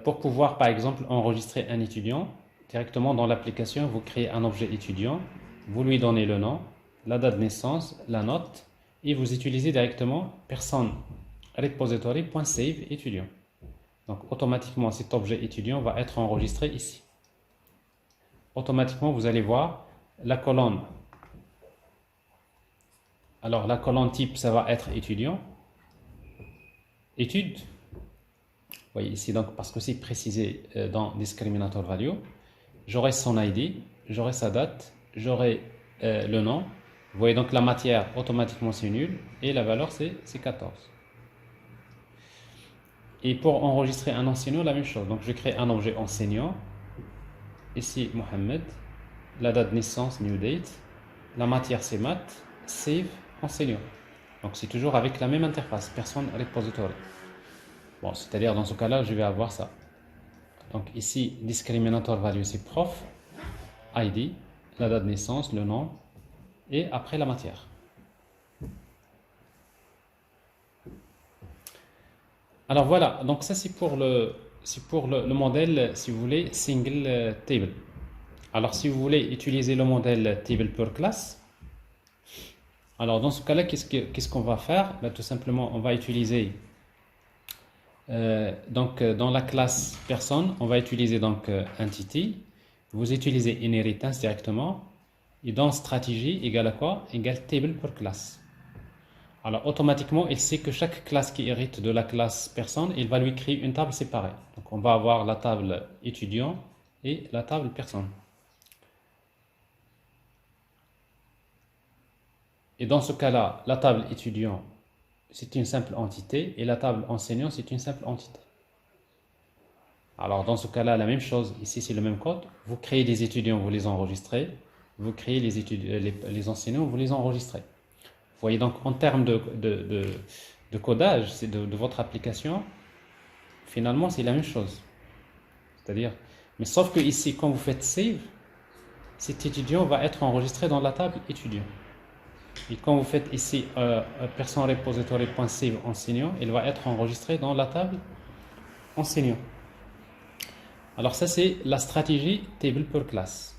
pour pouvoir par exemple enregistrer un étudiant, directement dans l'application, vous créez un objet étudiant, vous lui donnez le nom, la date de naissance, la note, et vous utilisez directement personne repository.save étudiant. Donc automatiquement cet objet étudiant va être enregistré ici. Automatiquement vous allez voir la colonne. Alors la colonne type ça va être étudiant. Étude. Vous voyez ici donc parce que c'est précisé dans discriminator value. J'aurai son ID, j'aurai sa date, j'aurai le nom. Vous voyez donc la matière automatiquement c'est nul et la valeur c'est 14. Et pour enregistrer un enseignant, la même chose. Donc je crée un objet enseignant. Ici, Mohamed. La date de naissance, new date. la matière c'est maths, save, enseignant. Donc c'est toujours avec la même interface, person repository. Bon, c'est-à-dire dans ce cas-là, je vais avoir ça. Donc ici, discriminator value c'est prof, ID, la date de naissance, le nom, et après la matière. Alors voilà, donc ça c'est pour le modèle, si vous voulez, single table. Alors si vous voulez utiliser le modèle table per class, alors dans ce cas-là, qu'est-ce qu'on va faire? Ben, tout simplement, on va utiliser dans la classe personne, on va utiliser donc entity. Vous utilisez inheritance directement. Et dans stratégie, égale à quoi? Égale table per class. Alors automatiquement, il sait que chaque classe qui hérite de la classe personne, il va lui créer une table séparée. Donc on va avoir la table étudiant et la table personne. Et dans ce cas-là, la table étudiant, c'est une simple entité et la table enseignant, c'est une simple entité. Alors dans ce cas-là, la même chose, ici c'est le même code. Vous créez des étudiants, vous les enregistrez. Vous créez les enseignants, vous les enregistrez. Vous voyez donc en termes de codage de votre application, finalement c'est la même chose. C'est-à-dire, mais sauf que ici, quand vous faites save, cet étudiant va être enregistré dans la table étudiant. Et quand vous faites ici person repository.save enseignant, il va être enregistré dans la table enseignant. Alors ça c'est la stratégie table per class.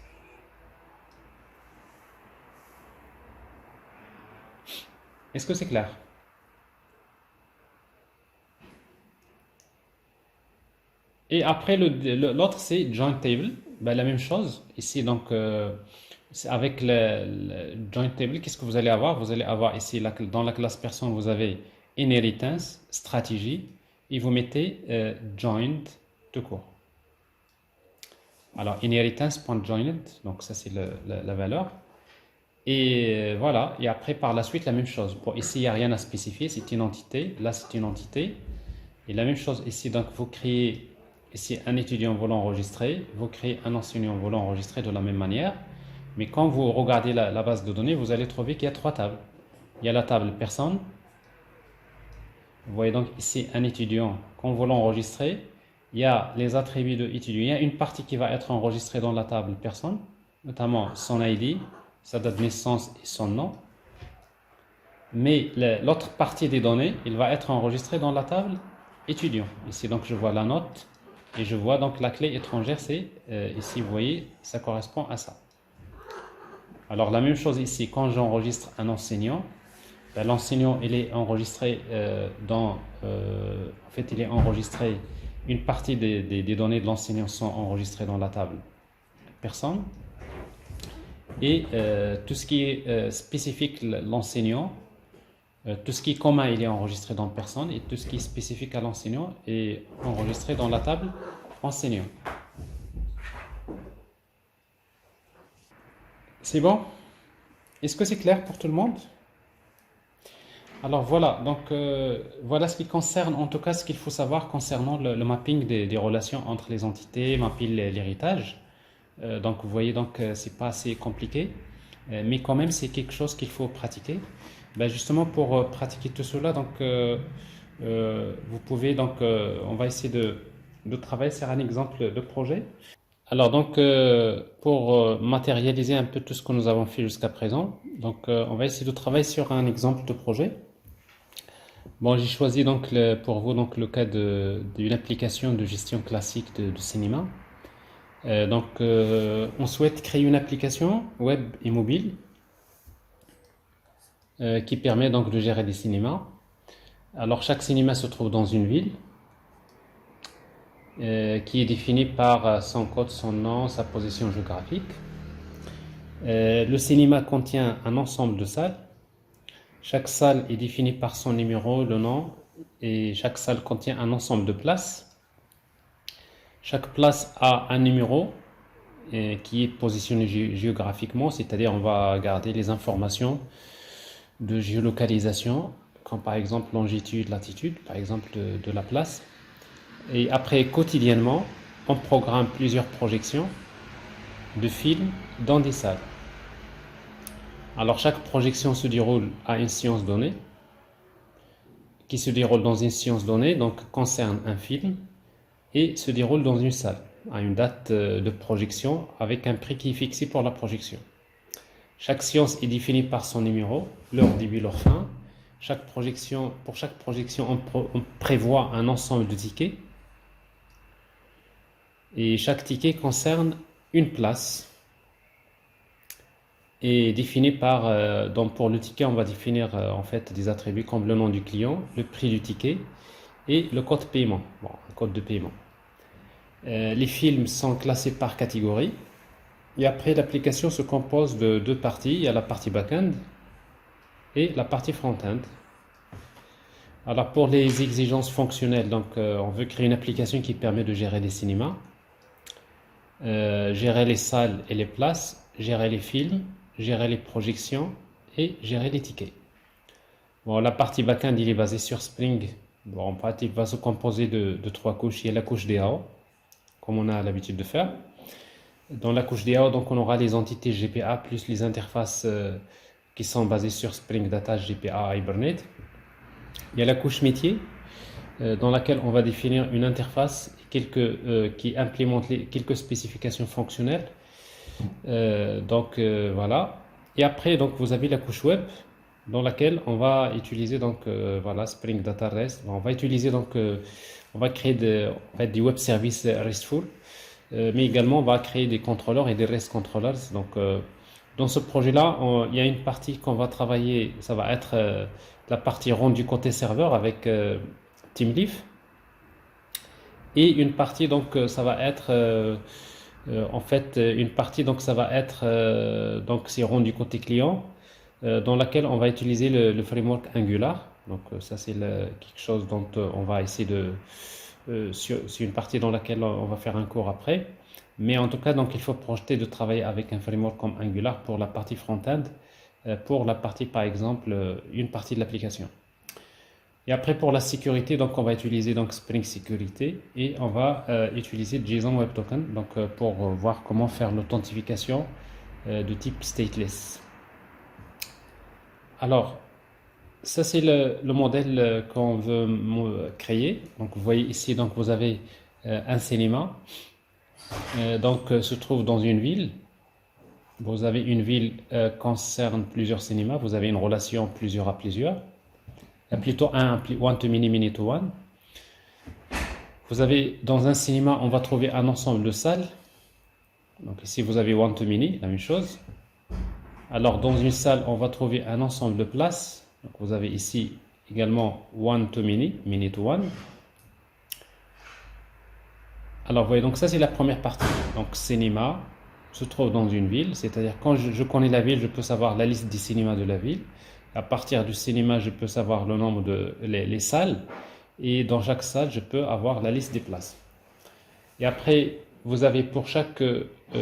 Est-ce que c'est clair? Et après l'autre c'est join table, ben, la même chose. Ici donc avec le join table, qu'est-ce que vous allez avoir? Vous allez avoir ici dans la classe personne, vous avez inheritance, stratégie, et vous mettez joined tout court. Alors inheritance.joined, donc ça c'est la valeur. Et voilà, et après par la suite la même chose. Bon, ici il n'y a rien à spécifier, c'est une entité, là c'est une entité. Et la même chose ici, donc vous créez ici un étudiant, vous l'enregistrez, vous créez un enseignant, vous l'enregistrez de la même manière. Mais quand vous regardez la base de données, vous allez trouver qu'il y a trois tables. Il y a la table personne. Vous voyez donc ici un étudiant, quand vous l'enregistrez, il y a les attributs de étudiant. Il y a une partie qui va être enregistrée dans la table personne, notamment son ID, sa date de naissance et son nom. Mais l'autre partie des données, il va être enregistré dans la table étudiant. Ici, donc, je vois la note et je vois donc la clé étrangère, c'est ici, vous voyez, ça correspond à ça. Alors, la même chose ici, quand j'enregistre un enseignant, ben, l'enseignant, il est enregistré en fait, il est enregistré, une partie des données de l'enseignant sont enregistrées dans la table personne. Et tout ce qui est spécifique l'enseignant, tout ce qui est commun, il est enregistré dans personne, et tout ce qui est spécifique à l'enseignant est enregistré dans la table enseignant. C'est bon? Est-ce que c'est clair pour tout le monde? Alors voilà, donc voilà ce qui concerne, en tout cas ce qu'il faut savoir concernant le mapping des relations entre les entités, mapping l'héritage. Donc vous voyez, donc c'est pas assez compliqué, mais quand même c'est quelque chose qu'il faut pratiquer. Ben, justement pour pratiquer tout cela, donc vous pouvez donc on va essayer de travailler sur un exemple de projet. Alors donc pour matérialiser un peu tout ce que nous avons fait jusqu'à présent, donc on va essayer de travailler sur un exemple de projet. Bon, j'ai choisi donc pour vous donc le cas d'une application de gestion classique de cinéma. Donc on souhaite créer une application web et mobile qui permet donc de gérer des cinémas. Alors chaque cinéma se trouve dans une ville qui est définie par son code, son nom, sa position géographique. Le cinéma contient un ensemble de salles. Chaque salle est définie par son numéro, le nom, et chaque salle contient un ensemble de places. Chaque place a un numéro qui est positionné géographiquement, c'est-à-dire on va garder les informations de géolocalisation, comme par exemple longitude, latitude, par exemple de la place. Et après, quotidiennement, on programme plusieurs projections de films dans des salles. Alors chaque projection se déroule à une séance donnée, qui se déroule dans une séance donnée, donc concerne un film, et se déroule dans une salle, à une date de projection, avec un prix qui est fixé pour la projection. Chaque séance est définie par son numéro, leur début, leur fin. Pour chaque projection, on prévoit un ensemble de tickets. Et chaque ticket concerne une place. Et défini par, donc pour le ticket, on va définir en fait des attributs comme le nom du client, le prix du ticket et le code paiement, bon, un code de paiement. Les films sont classés par catégorie. Et après, l'application se compose de deux parties. Il y a la partie back-end et la partie front-end. Alors pour les exigences fonctionnelles, donc on veut créer une application qui permet de gérer les cinémas, gérer les salles et les places, gérer les films, gérer les projections et gérer les tickets. Bon, la partie back-end, il est basée sur Spring. Bon, en pratique, il va se composer de trois couches. Il y a la couche DAO, comme on a l'habitude de faire. Dans la couche DAO, donc, on aura les entités GPA plus les interfaces qui sont basées sur Spring Data, GPA, Hibernate. Il y a la couche métier, dans laquelle on va définir une interface qui implémente quelques spécifications fonctionnelles. Voilà. Et après, donc, vous avez la couche web, dans laquelle on va utiliser voilà, Spring Data REST. On va utiliser on va créer en fait, des web services RESTful, mais également on va créer des contrôleurs et des REST controllers. Donc dans ce projet-là, il y a une partie qu'on va travailler, ça va être la partie rendue côté serveur avec TeamLeaf, et une partie donc ça va être en fait une partie donc ça va être donc c'est rendu côté client, dans laquelle on va utiliser le framework Angular. Donc ça c'est quelque chose dont on va essayer c'est une partie dans laquelle on va faire un cours après. Mais en tout cas, donc il faut projeter de travailler avec un framework comme Angular pour la partie front-end, pour la partie par exemple une partie de l'application. Et après pour la sécurité, donc on va utiliser donc Spring Security et on va utiliser JSON Web Token donc pour voir comment faire l'authentification de type stateless. Alors, ça c'est le modèle qu'on veut créer. Donc vous voyez ici, donc vous avez un cinéma, se trouve dans une ville. Vous avez une ville concerne plusieurs cinémas. Vous avez une relation plusieurs à plusieurs. Plutôt one to many, many to one. Vous avez dans un cinéma, on va trouver un ensemble de salles. Donc ici vous avez one to many, la même chose. Alors dans une salle, on va trouver un ensemble de places. Donc, vous avez ici également one to many, many to one. Alors vous voyez, donc ça c'est la première partie. Donc cinéma se trouve dans une ville, c'est-à-dire quand je connais la ville, je peux savoir la liste des cinémas de la ville. À partir du cinéma, je peux savoir le nombre les salles, et dans chaque salle, je peux avoir la liste des places. Et après, vous avez pour chaque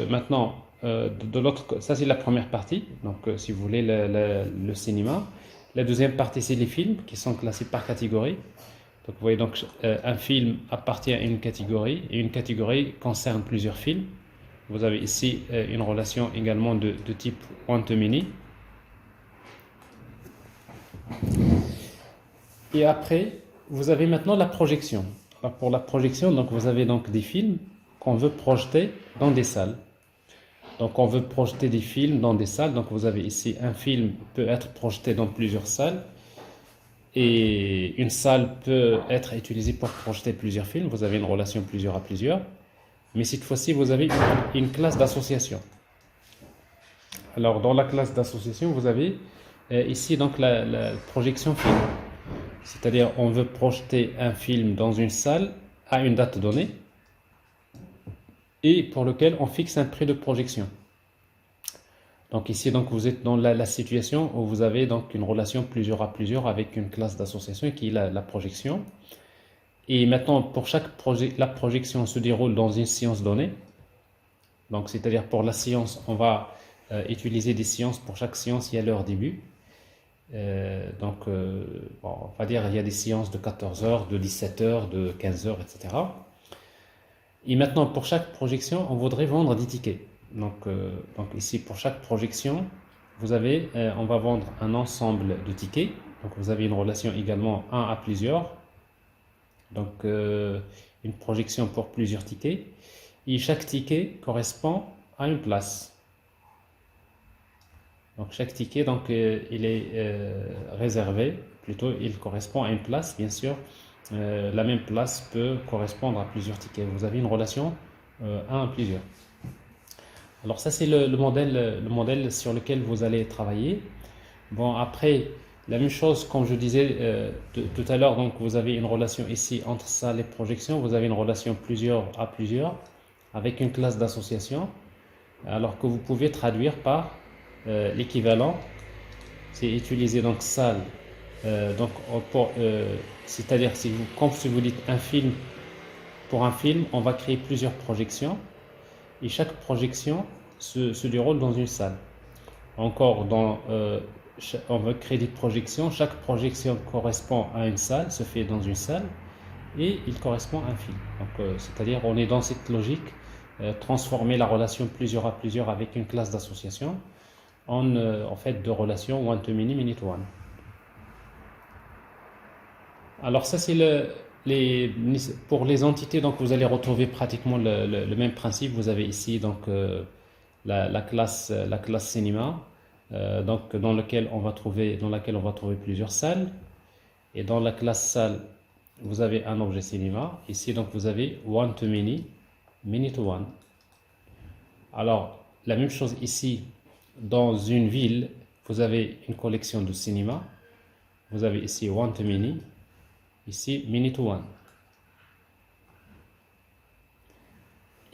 maintenant de l'autre, ça c'est la première partie. Donc si vous voulez le cinéma. La deuxième partie, c'est les films qui sont classés par catégorie. Donc vous voyez, donc un film appartient à une catégorie et une catégorie concerne plusieurs films. Vous avez ici une relation également de type one to many. Et après, vous avez maintenant la projection. Alors pour la projection, donc vous avez donc des films qu'on veut projeter dans des salles. Donc on veut projeter des films dans des salles. Donc vous avez ici un film peut être projeté dans plusieurs salles. Et une salle peut être utilisée pour projeter plusieurs films. Vous avez une relation plusieurs à plusieurs. Mais cette fois-ci, vous avez une classe d'association. Alors dans la classe d'association, vous avez ici donc la projection film. C'est-à-dire on veut projeter un film dans une salle à une date donnée et pour lequel on fixe un prix de projection. Donc ici, donc, vous êtes dans la situation où vous avez donc une relation plusieurs à plusieurs avec une classe d'association qui est la projection. Et maintenant, pour chaque la projection se déroule dans une séance donnée. Donc c'est-à-dire pour la séance, on va utiliser des séances. Pour chaque séance, il y a leur début. Bon, on va dire il y a des séances de 14 heures, de 17 heures, de 15 heures, etc. Et maintenant, pour chaque projection, on voudrait vendre des tickets. Donc ici, pour chaque projection, on va vendre un ensemble de tickets. Donc vous avez une relation également 1 à plusieurs. Donc une projection pour plusieurs tickets. Et chaque ticket correspond à une place. Donc chaque ticket, donc, il est réservé, plutôt il correspond à une place, bien sûr. La même place peut correspondre à plusieurs tickets. Vous avez une relation 1 à plusieurs. Alors ça c'est le modèle sur lequel vous allez travailler. Bon, après, la même chose, comme je disais tout à l'heure, donc vous avez une relation ici entre salle et projection, vous avez une relation plusieurs à plusieurs, avec une classe d'association, alors que vous pouvez traduire par l'équivalent, c'est utiliser donc salle, donc c'est-à-dire comme si vous dites un film, pour un film, on va créer plusieurs projections, et chaque projection se déroule dans une salle. Encore, on veut créer des projections. Chaque projection correspond à une salle, se fait dans une salle, et il correspond à un film. Donc, c'est-à-dire, on est dans cette logique, transformer la relation plusieurs à plusieurs avec une classe d'association en fait de relation one-to-many, many-to-one. Alors ça c'est pour les entités, donc vous allez retrouver pratiquement le même principe. Vous avez ici donc la classe cinéma, donc dans laquelle on va trouver plusieurs salles, et dans la classe salle vous avez un objet cinéma. Ici donc vous avez one to many, many to one. Alors la même chose ici, dans une ville vous avez une collection de cinéma, vous avez ici one to many, ici many to one.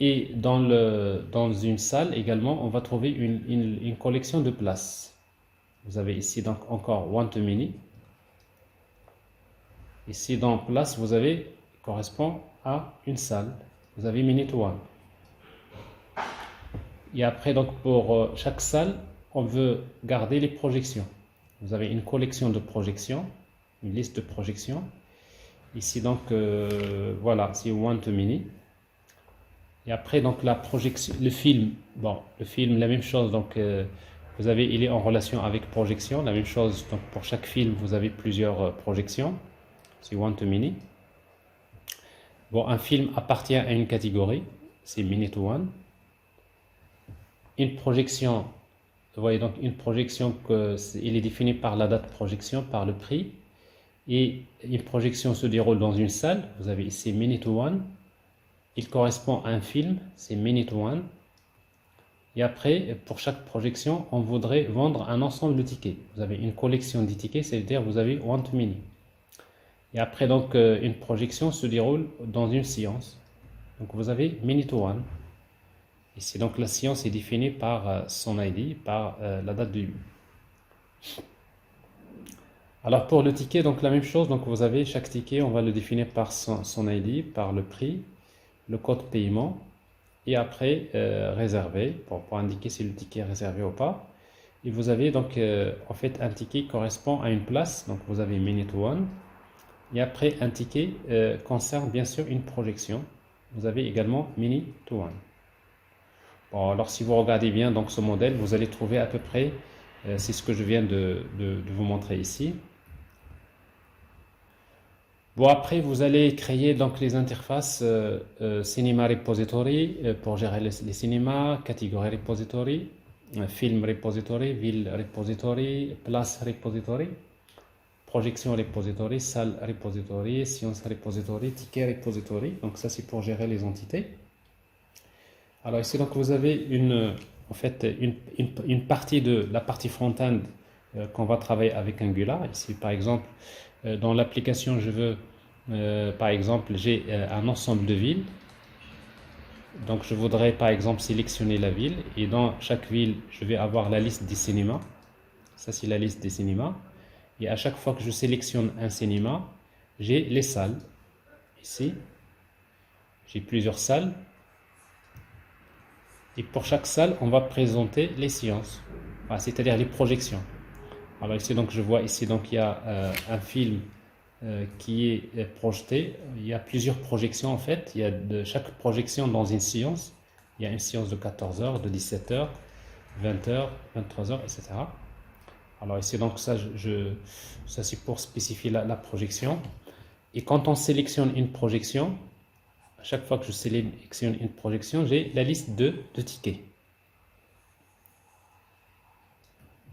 Et dans une salle également, on va trouver une collection de places. Vous avez ici donc encore one to many. Ici dans place, vous avez correspond à une salle. Vous avez many to one. Et après donc pour chaque salle, on veut garder les projections. Vous avez une collection de projections, une liste de projections. Ici donc voilà, c'est one to many. Et après, donc, la projection, le film, la même chose, donc, il est en relation avec projection, la même chose, donc, pour chaque film, vous avez plusieurs projections, c'est one to many. Bon, un film appartient à une catégorie, c'est many to one. Une projection, vous voyez, donc, une projection, il est défini par la date de projection, par le prix, et une projection se déroule dans une salle, vous avez ici many to one. Il correspond à un film, c'est many to one. Et après, pour chaque projection, on voudrait vendre un ensemble de tickets. Vous avez une collection de tickets, c'est-à-dire vous avez one to many. Et après, donc, une projection se déroule dans une séance. Donc, vous avez many to one. Ici, donc, la séance est définie par son ID, par la date de début. Alors, pour le ticket, donc, la même chose. Donc, vous avez chaque ticket, on va le définir par son ID, par le prix, le code paiement, et après réservé pour indiquer si le ticket est réservé ou pas. Et vous avez donc en fait un ticket correspond à une place, donc vous avez many to one, et après un ticket concerne bien sûr une projection, vous avez également many to one. Bon, alors si vous regardez bien donc ce modèle, vous allez trouver à peu près c'est ce que je viens de vous montrer ici. Bon, après, vous allez créer donc les interfaces Cinema Repository pour gérer les cinémas, catégorie Repository, film Repository, ville Repository, place Repository, projection Repository, salle Repository, séance Repository, ticket Repository. Donc ça, c'est pour gérer les entités. Alors ici, donc vous avez en fait une partie de la partie front-end qu'on va travailler avec Angular. Ici, par exemple, dans l'application, je veux, par exemple, j'ai un ensemble de villes. Donc, je voudrais, par exemple, sélectionner la ville. Et dans chaque ville, je vais avoir la liste des cinémas. Ça, c'est la liste des cinémas. Et à chaque fois que je sélectionne un cinéma, j'ai les salles. Ici, j'ai plusieurs salles. Et pour chaque salle, on va présenter les séances, c'est-à-dire les projections. Alors ici, donc, je vois ici, donc, il y a un film qui est projeté. Il y a plusieurs projections en fait. Il y a de chaque projection dans une séance. Il y a une séance de 14h, de 17h, 20h, 23h, etc. Alors ici, donc ça, ça c'est pour spécifier la projection. Et quand on sélectionne une projection, à chaque fois que je sélectionne une projection, j'ai la liste de tickets.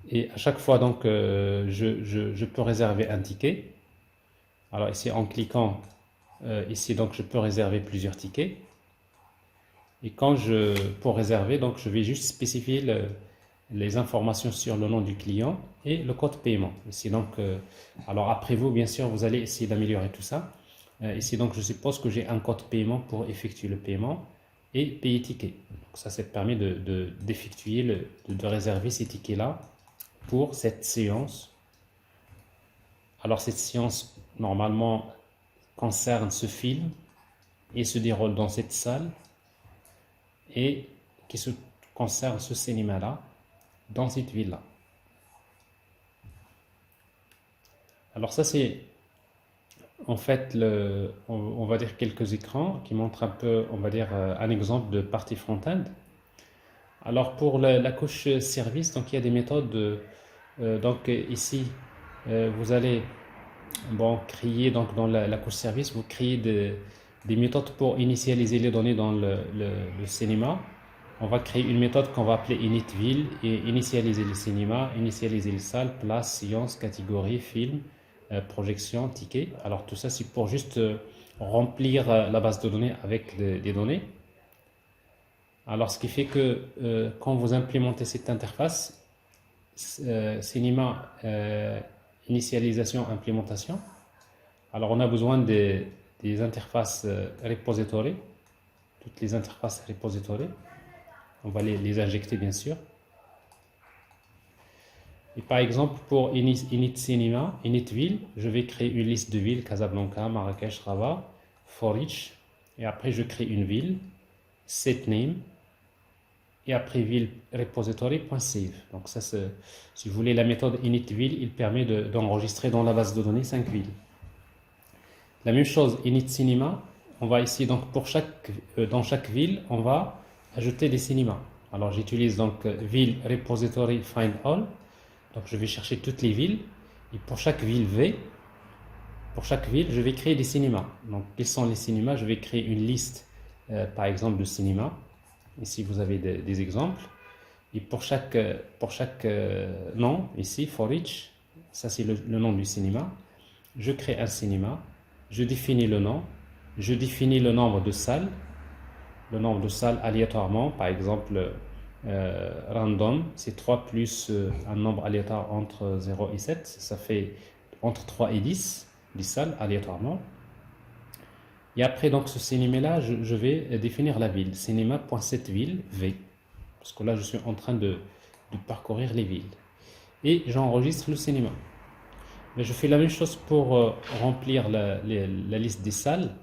Et à chaque fois, donc, je peux réserver un ticket. Alors ici, en cliquant ici, donc, je peux réserver plusieurs tickets. Et pour réserver, donc, je vais juste spécifier les informations sur le nom du client et le code paiement. Ici, donc, alors après vous, bien sûr, vous allez essayer d'améliorer tout ça. Ici, donc, je suppose que j'ai un code paiement pour effectuer le paiement et payer ticket. Donc, ça permet d'effectuer, de réserver ces tickets-là pour cette séance. Alors, cette séance, normalement, concerne ce film et se déroule dans cette salle et qui concerne ce cinéma-là dans cette ville-là. Alors ça c'est en fait on va dire quelques écrans qui montrent un peu, on va dire un exemple de partie front-end. Alors pour la couche service, donc il y a des méthodes. Donc ici vous allez créer donc dans la couche service, vous créez des méthodes pour initialiser les données dans le cinéma. On va créer une méthode qu'on va appeler initVille et initialiser le cinéma, initialiser les salles, place, séance, catégorie, film, projection, ticket. Alors tout ça c'est pour juste remplir la base de données avec des données. Alors ce qui fait que quand vous implémentez cette interface, cinéma, initialisation, implémentation, alors on a besoin des interfaces repository, toutes les interfaces repository. On va les injecter bien sûr. Et par exemple, pour Init Cinema, initVille, je vais créer une liste de villes, Casablanca, Marrakech, Rabat, for each. Et après, je crée une ville, setName. Et après, ville repository.save. Donc ça, si vous voulez, la méthode initVille, il permet d'enregistrer dans la base de données 5 villes. La même chose, Init Cinema, on va ici, donc dans chaque ville, on va ajouter des cinémas. Alors j'utilise donc ville repository find all. Donc je vais chercher toutes les villes et pour chaque ville je vais créer des cinémas. Donc quels sont les cinémas? Je vais créer une liste par exemple de cinémas. Ici vous avez des exemples. Et pour chaque nom, ici for each, ça c'est le nom du cinéma. Je crée un cinéma, je définis le nom, je définis le nombre de salles aléatoirement, par exemple random, c'est 3 plus un nombre aléatoire entre 0 et 7, ça fait entre 3 et 10 salles aléatoirement. Et après donc ce cinéma-là, je vais définir la ville, cinéma.setVille, V, parce que là je suis en train de parcourir les villes. Et j'enregistre le cinéma. Mais je fais la même chose pour remplir la liste des salles.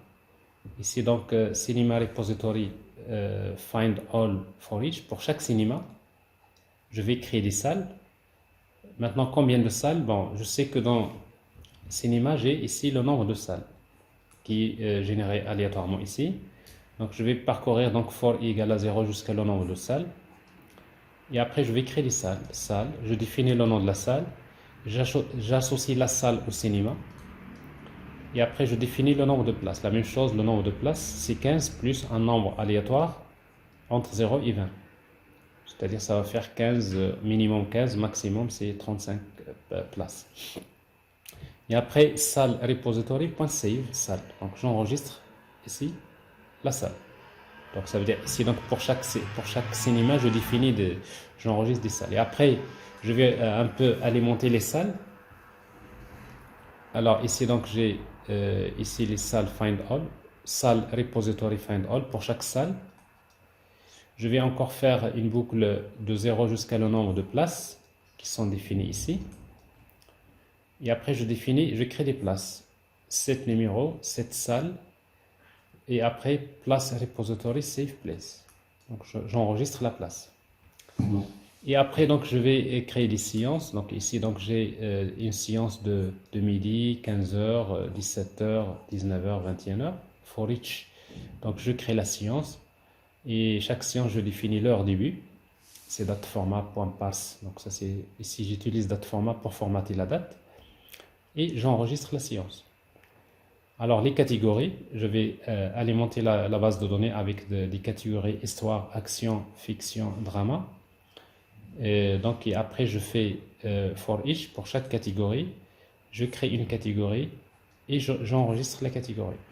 Ici donc cinéma repository find all for each. Pour chaque cinéma, je vais créer des salles. Maintenant, combien de salles? Bon, je sais que dans cinéma, j'ai ici le nombre de salles qui est généré aléatoirement ici. Donc je vais parcourir donc for i égale à 0 jusqu'à le nombre de salles. Et après, je vais créer des salles. Je définis le nom de la salle. J'associe la salle au cinéma. Et après, je définis le nombre de places. La même chose, le nombre de places, c'est 15 plus un nombre aléatoire entre 0 et 20. C'est-à-dire, ça va faire 15, minimum 15, maximum, c'est 35 places. Et après, salle repository.save, salle. Donc, j'enregistre ici la salle. Donc, ça veut dire ici, donc, pour chaque cinéma, j'enregistre des salles. Et après, je vais un peu alimenter les salles. Alors, ici, donc, j'ai ici les salles find all, salle repository find all pour chaque salle. Je vais encore faire une boucle de 0 jusqu'à le nombre de places qui sont définies ici. Et après, je crée des places. 7 numéros, 7 salles. Et après, place repository save place. Donc, j'enregistre la place. Et après, donc, je vais créer des séances. Donc, ici, donc, j'ai une séance de midi, 15h, 17h, 19h, 21h, for each. Donc, je crée la séance. Et chaque séance, je définis l'heure début. c'est date format.parse. Donc ça c'est ici j'utilise date format pour formater la date et j'enregistre la séance. Alors les catégories, je vais alimenter la base de données avec des catégories histoire, action, fiction, drama. Et donc et après je fais for each pour chaque catégorie, je crée une catégorie et j'enregistre la catégorie.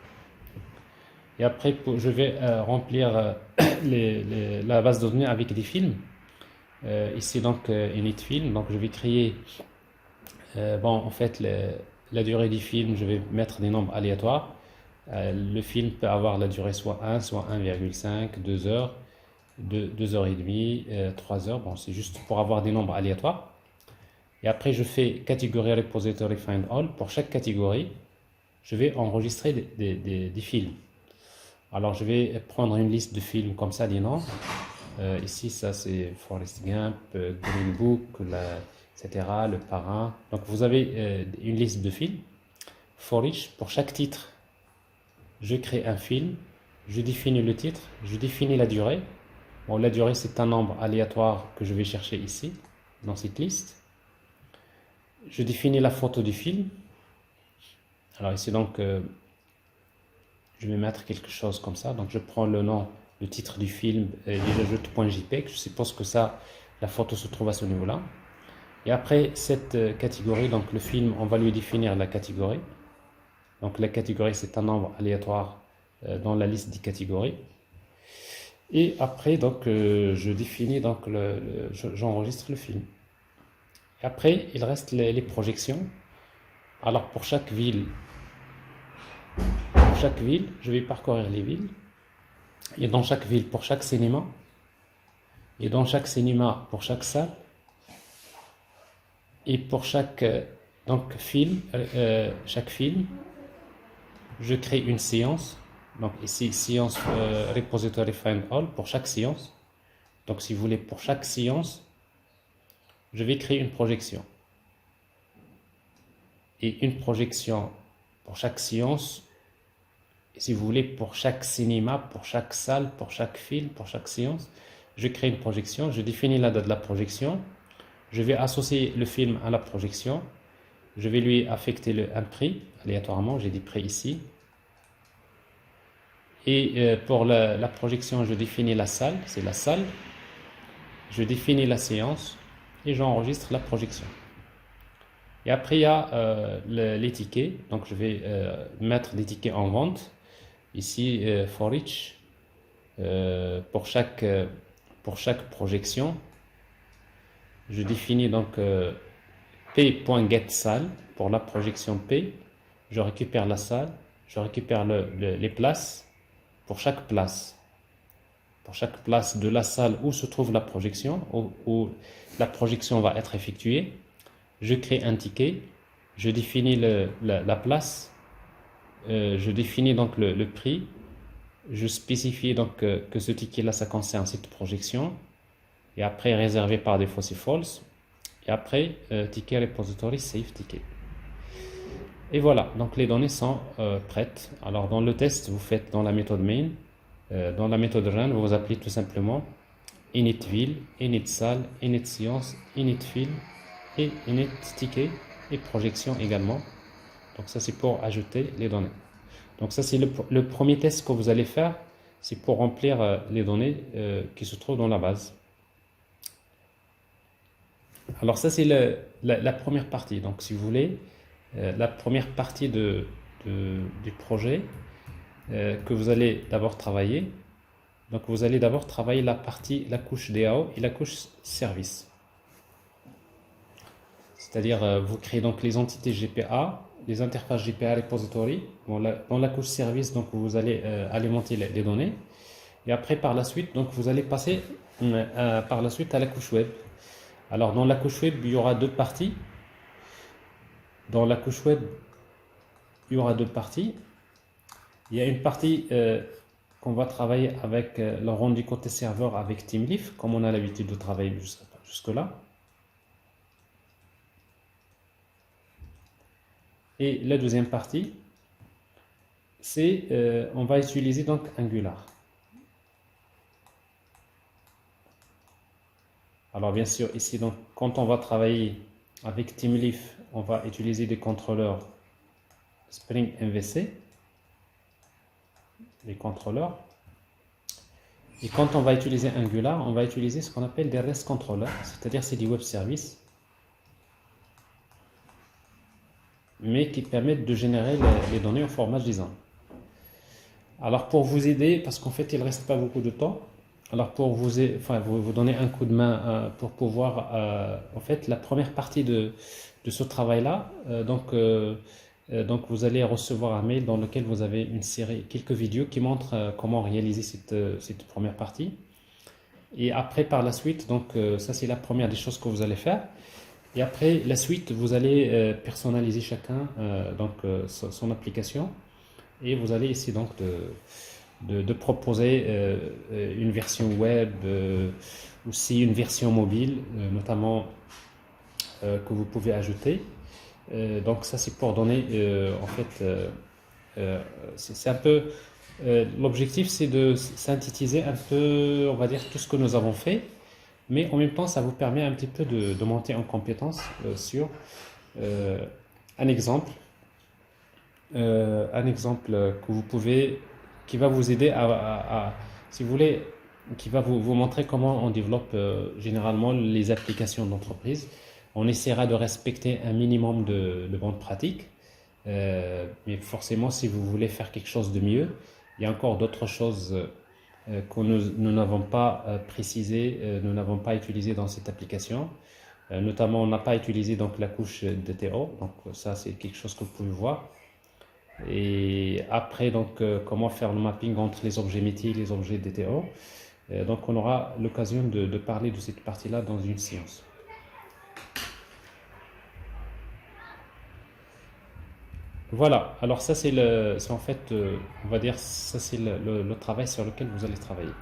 Et après je vais remplir la base de données avec des films. Ici donc init film, donc je vais créer en fait la durée du film, je vais mettre des nombres aléatoires. Le film peut avoir la durée soit 1, soit 1,5, 2 heures, 2 heures et demie, 3 heures. Bon, c'est juste pour avoir des nombres aléatoires. Et après, je fais catégorie repository find all. Pour chaque catégorie, je vais enregistrer des films. Alors, je vais prendre une liste de films comme ça, des noms. Ici, ça c'est Forrest Gump, Green Book, etc., Le Parrain. Donc, vous avez une liste de films. For each, pour chaque titre, je crée un film, je définis le titre, je définis la durée. Bon, la durée, c'est un nombre aléatoire que je vais chercher ici, dans cette liste. Je définis la photo du film. Alors ici, donc, je vais mettre quelque chose comme ça. Donc, je prends le nom, le titre du film, et j'ajoute.jpg. Je suppose que ça, la photo se trouve à ce niveau-là. Et après cette catégorie, donc le film, on va lui définir la catégorie. Donc la catégorie, c'est un nombre aléatoire dans la liste des catégories. Et après, donc, je définis, donc, j'enregistre le film. Et après, il reste les projections. Alors pour chaque ville, je vais parcourir les villes. Et dans chaque ville, pour chaque cinéma, et dans chaque cinéma, pour chaque salle, et pour chaque donc, chaque film, je crée une séance. Donc ici, séance repository find all pour chaque séance. Donc si vous voulez, pour chaque séance, je vais créer une projection. Et une projection pour chaque séance. Et si vous voulez, pour chaque cinéma, pour chaque salle, pour chaque film, pour chaque séance, je crée une projection. Je définis la date de la projection. Je vais associer le film à la projection. Je vais lui affecter un prix aléatoirement. J'ai des prix ici. Et pour la projection, je définis la salle, c'est la salle. Je définis la séance et j'enregistre la projection. Et après, il y a les tickets. Donc, je vais mettre des tickets en vente. Ici, for each, pour chaque projection, je définis donc p.getSalle pour la projection P. Je récupère la salle, je récupère les places. Pour chaque place de la salle où se trouve la projection, où la projection va être effectuée, je crée un ticket, je définis la place, je définis donc le prix, je spécifie donc que ce ticket-là, ça concerne cette projection, et après réservé par défaut c'est false, et après ticket repository save ticket. Et voilà, donc les données sont prêtes. Alors dans le test, vous faites dans la méthode main, dans la méthode run, vous appelez tout simplement init ville, init salle, init séance, init film et init ticket et projection également. Donc ça c'est pour ajouter les données. Donc ça c'est le premier test que vous allez faire, c'est pour remplir les données qui se trouvent dans la base. Alors ça c'est la première partie. Donc si vous voulez, la première partie du projet que vous allez d'abord travailler. Donc vous allez d'abord travailler la couche DAO et la couche service. C'est-à-dire vous créez donc les entités GPA, les interfaces GPA repository. Bon, dans la couche service, donc vous allez alimenter les données. Et après par la suite, donc vous allez passer par la suite à la couche web. Alors dans la couche web, il y aura deux parties. Dans la couche web, il y aura deux parties. Il y a une partie qu'on va travailler avec le rendu côté serveur avec TeamLeaf, comme on a l'habitude de travailler jusque-là. Et la deuxième partie, c'est on va utiliser donc Angular. Alors bien sûr, ici, donc, quand on va travailler avec TeamLeaf, on va utiliser des contrôleurs Spring MVC, les contrôleurs. Et quand on va utiliser Angular, on va utiliser ce qu'on appelle des REST controllers, c'est-à-dire c'est des web services, mais qui permettent de générer les données au format JSON. Alors pour vous aider, parce qu'en fait il ne reste pas beaucoup de temps, alors pour vous donner un coup de main pour pouvoir, en fait la première partie de ce travail-là, donc vous allez recevoir un mail dans lequel vous avez une série, quelques vidéos qui montrent comment réaliser cette première partie. Et après par la suite, donc ça c'est la première des choses que vous allez faire. Et après la suite, vous allez personnaliser chacun son application. Et vous allez essayer donc de proposer une version web, aussi une version mobile, notamment que vous pouvez ajouter. Donc ça c'est pour donner, en fait, c'est un peu, l'objectif c'est de synthétiser un peu, on va dire, tout ce que nous avons fait, mais en même temps ça vous permet un petit peu de monter en compétence sur un exemple. Un exemple que vous pouvez, qui va vous aider si vous voulez, qui va vous montrer comment on développe généralement les applications d'entreprise. On essaiera de respecter un minimum de bonnes pratiques, mais forcément, si vous voulez faire quelque chose de mieux, il y a encore d'autres choses que nous n'avons pas précisées, nous n'avons pas utilisées dans cette application. Notamment, on n'a pas utilisé donc la couche DTO, donc ça c'est quelque chose que vous pouvez voir. Et après, donc, comment faire le mapping entre les objets métiers et les objets DTO. Donc, on aura l'occasion de parler de cette partie-là dans une séance. Voilà, alors ça c'est en fait, on va dire, ça c'est le travail sur lequel vous allez travailler.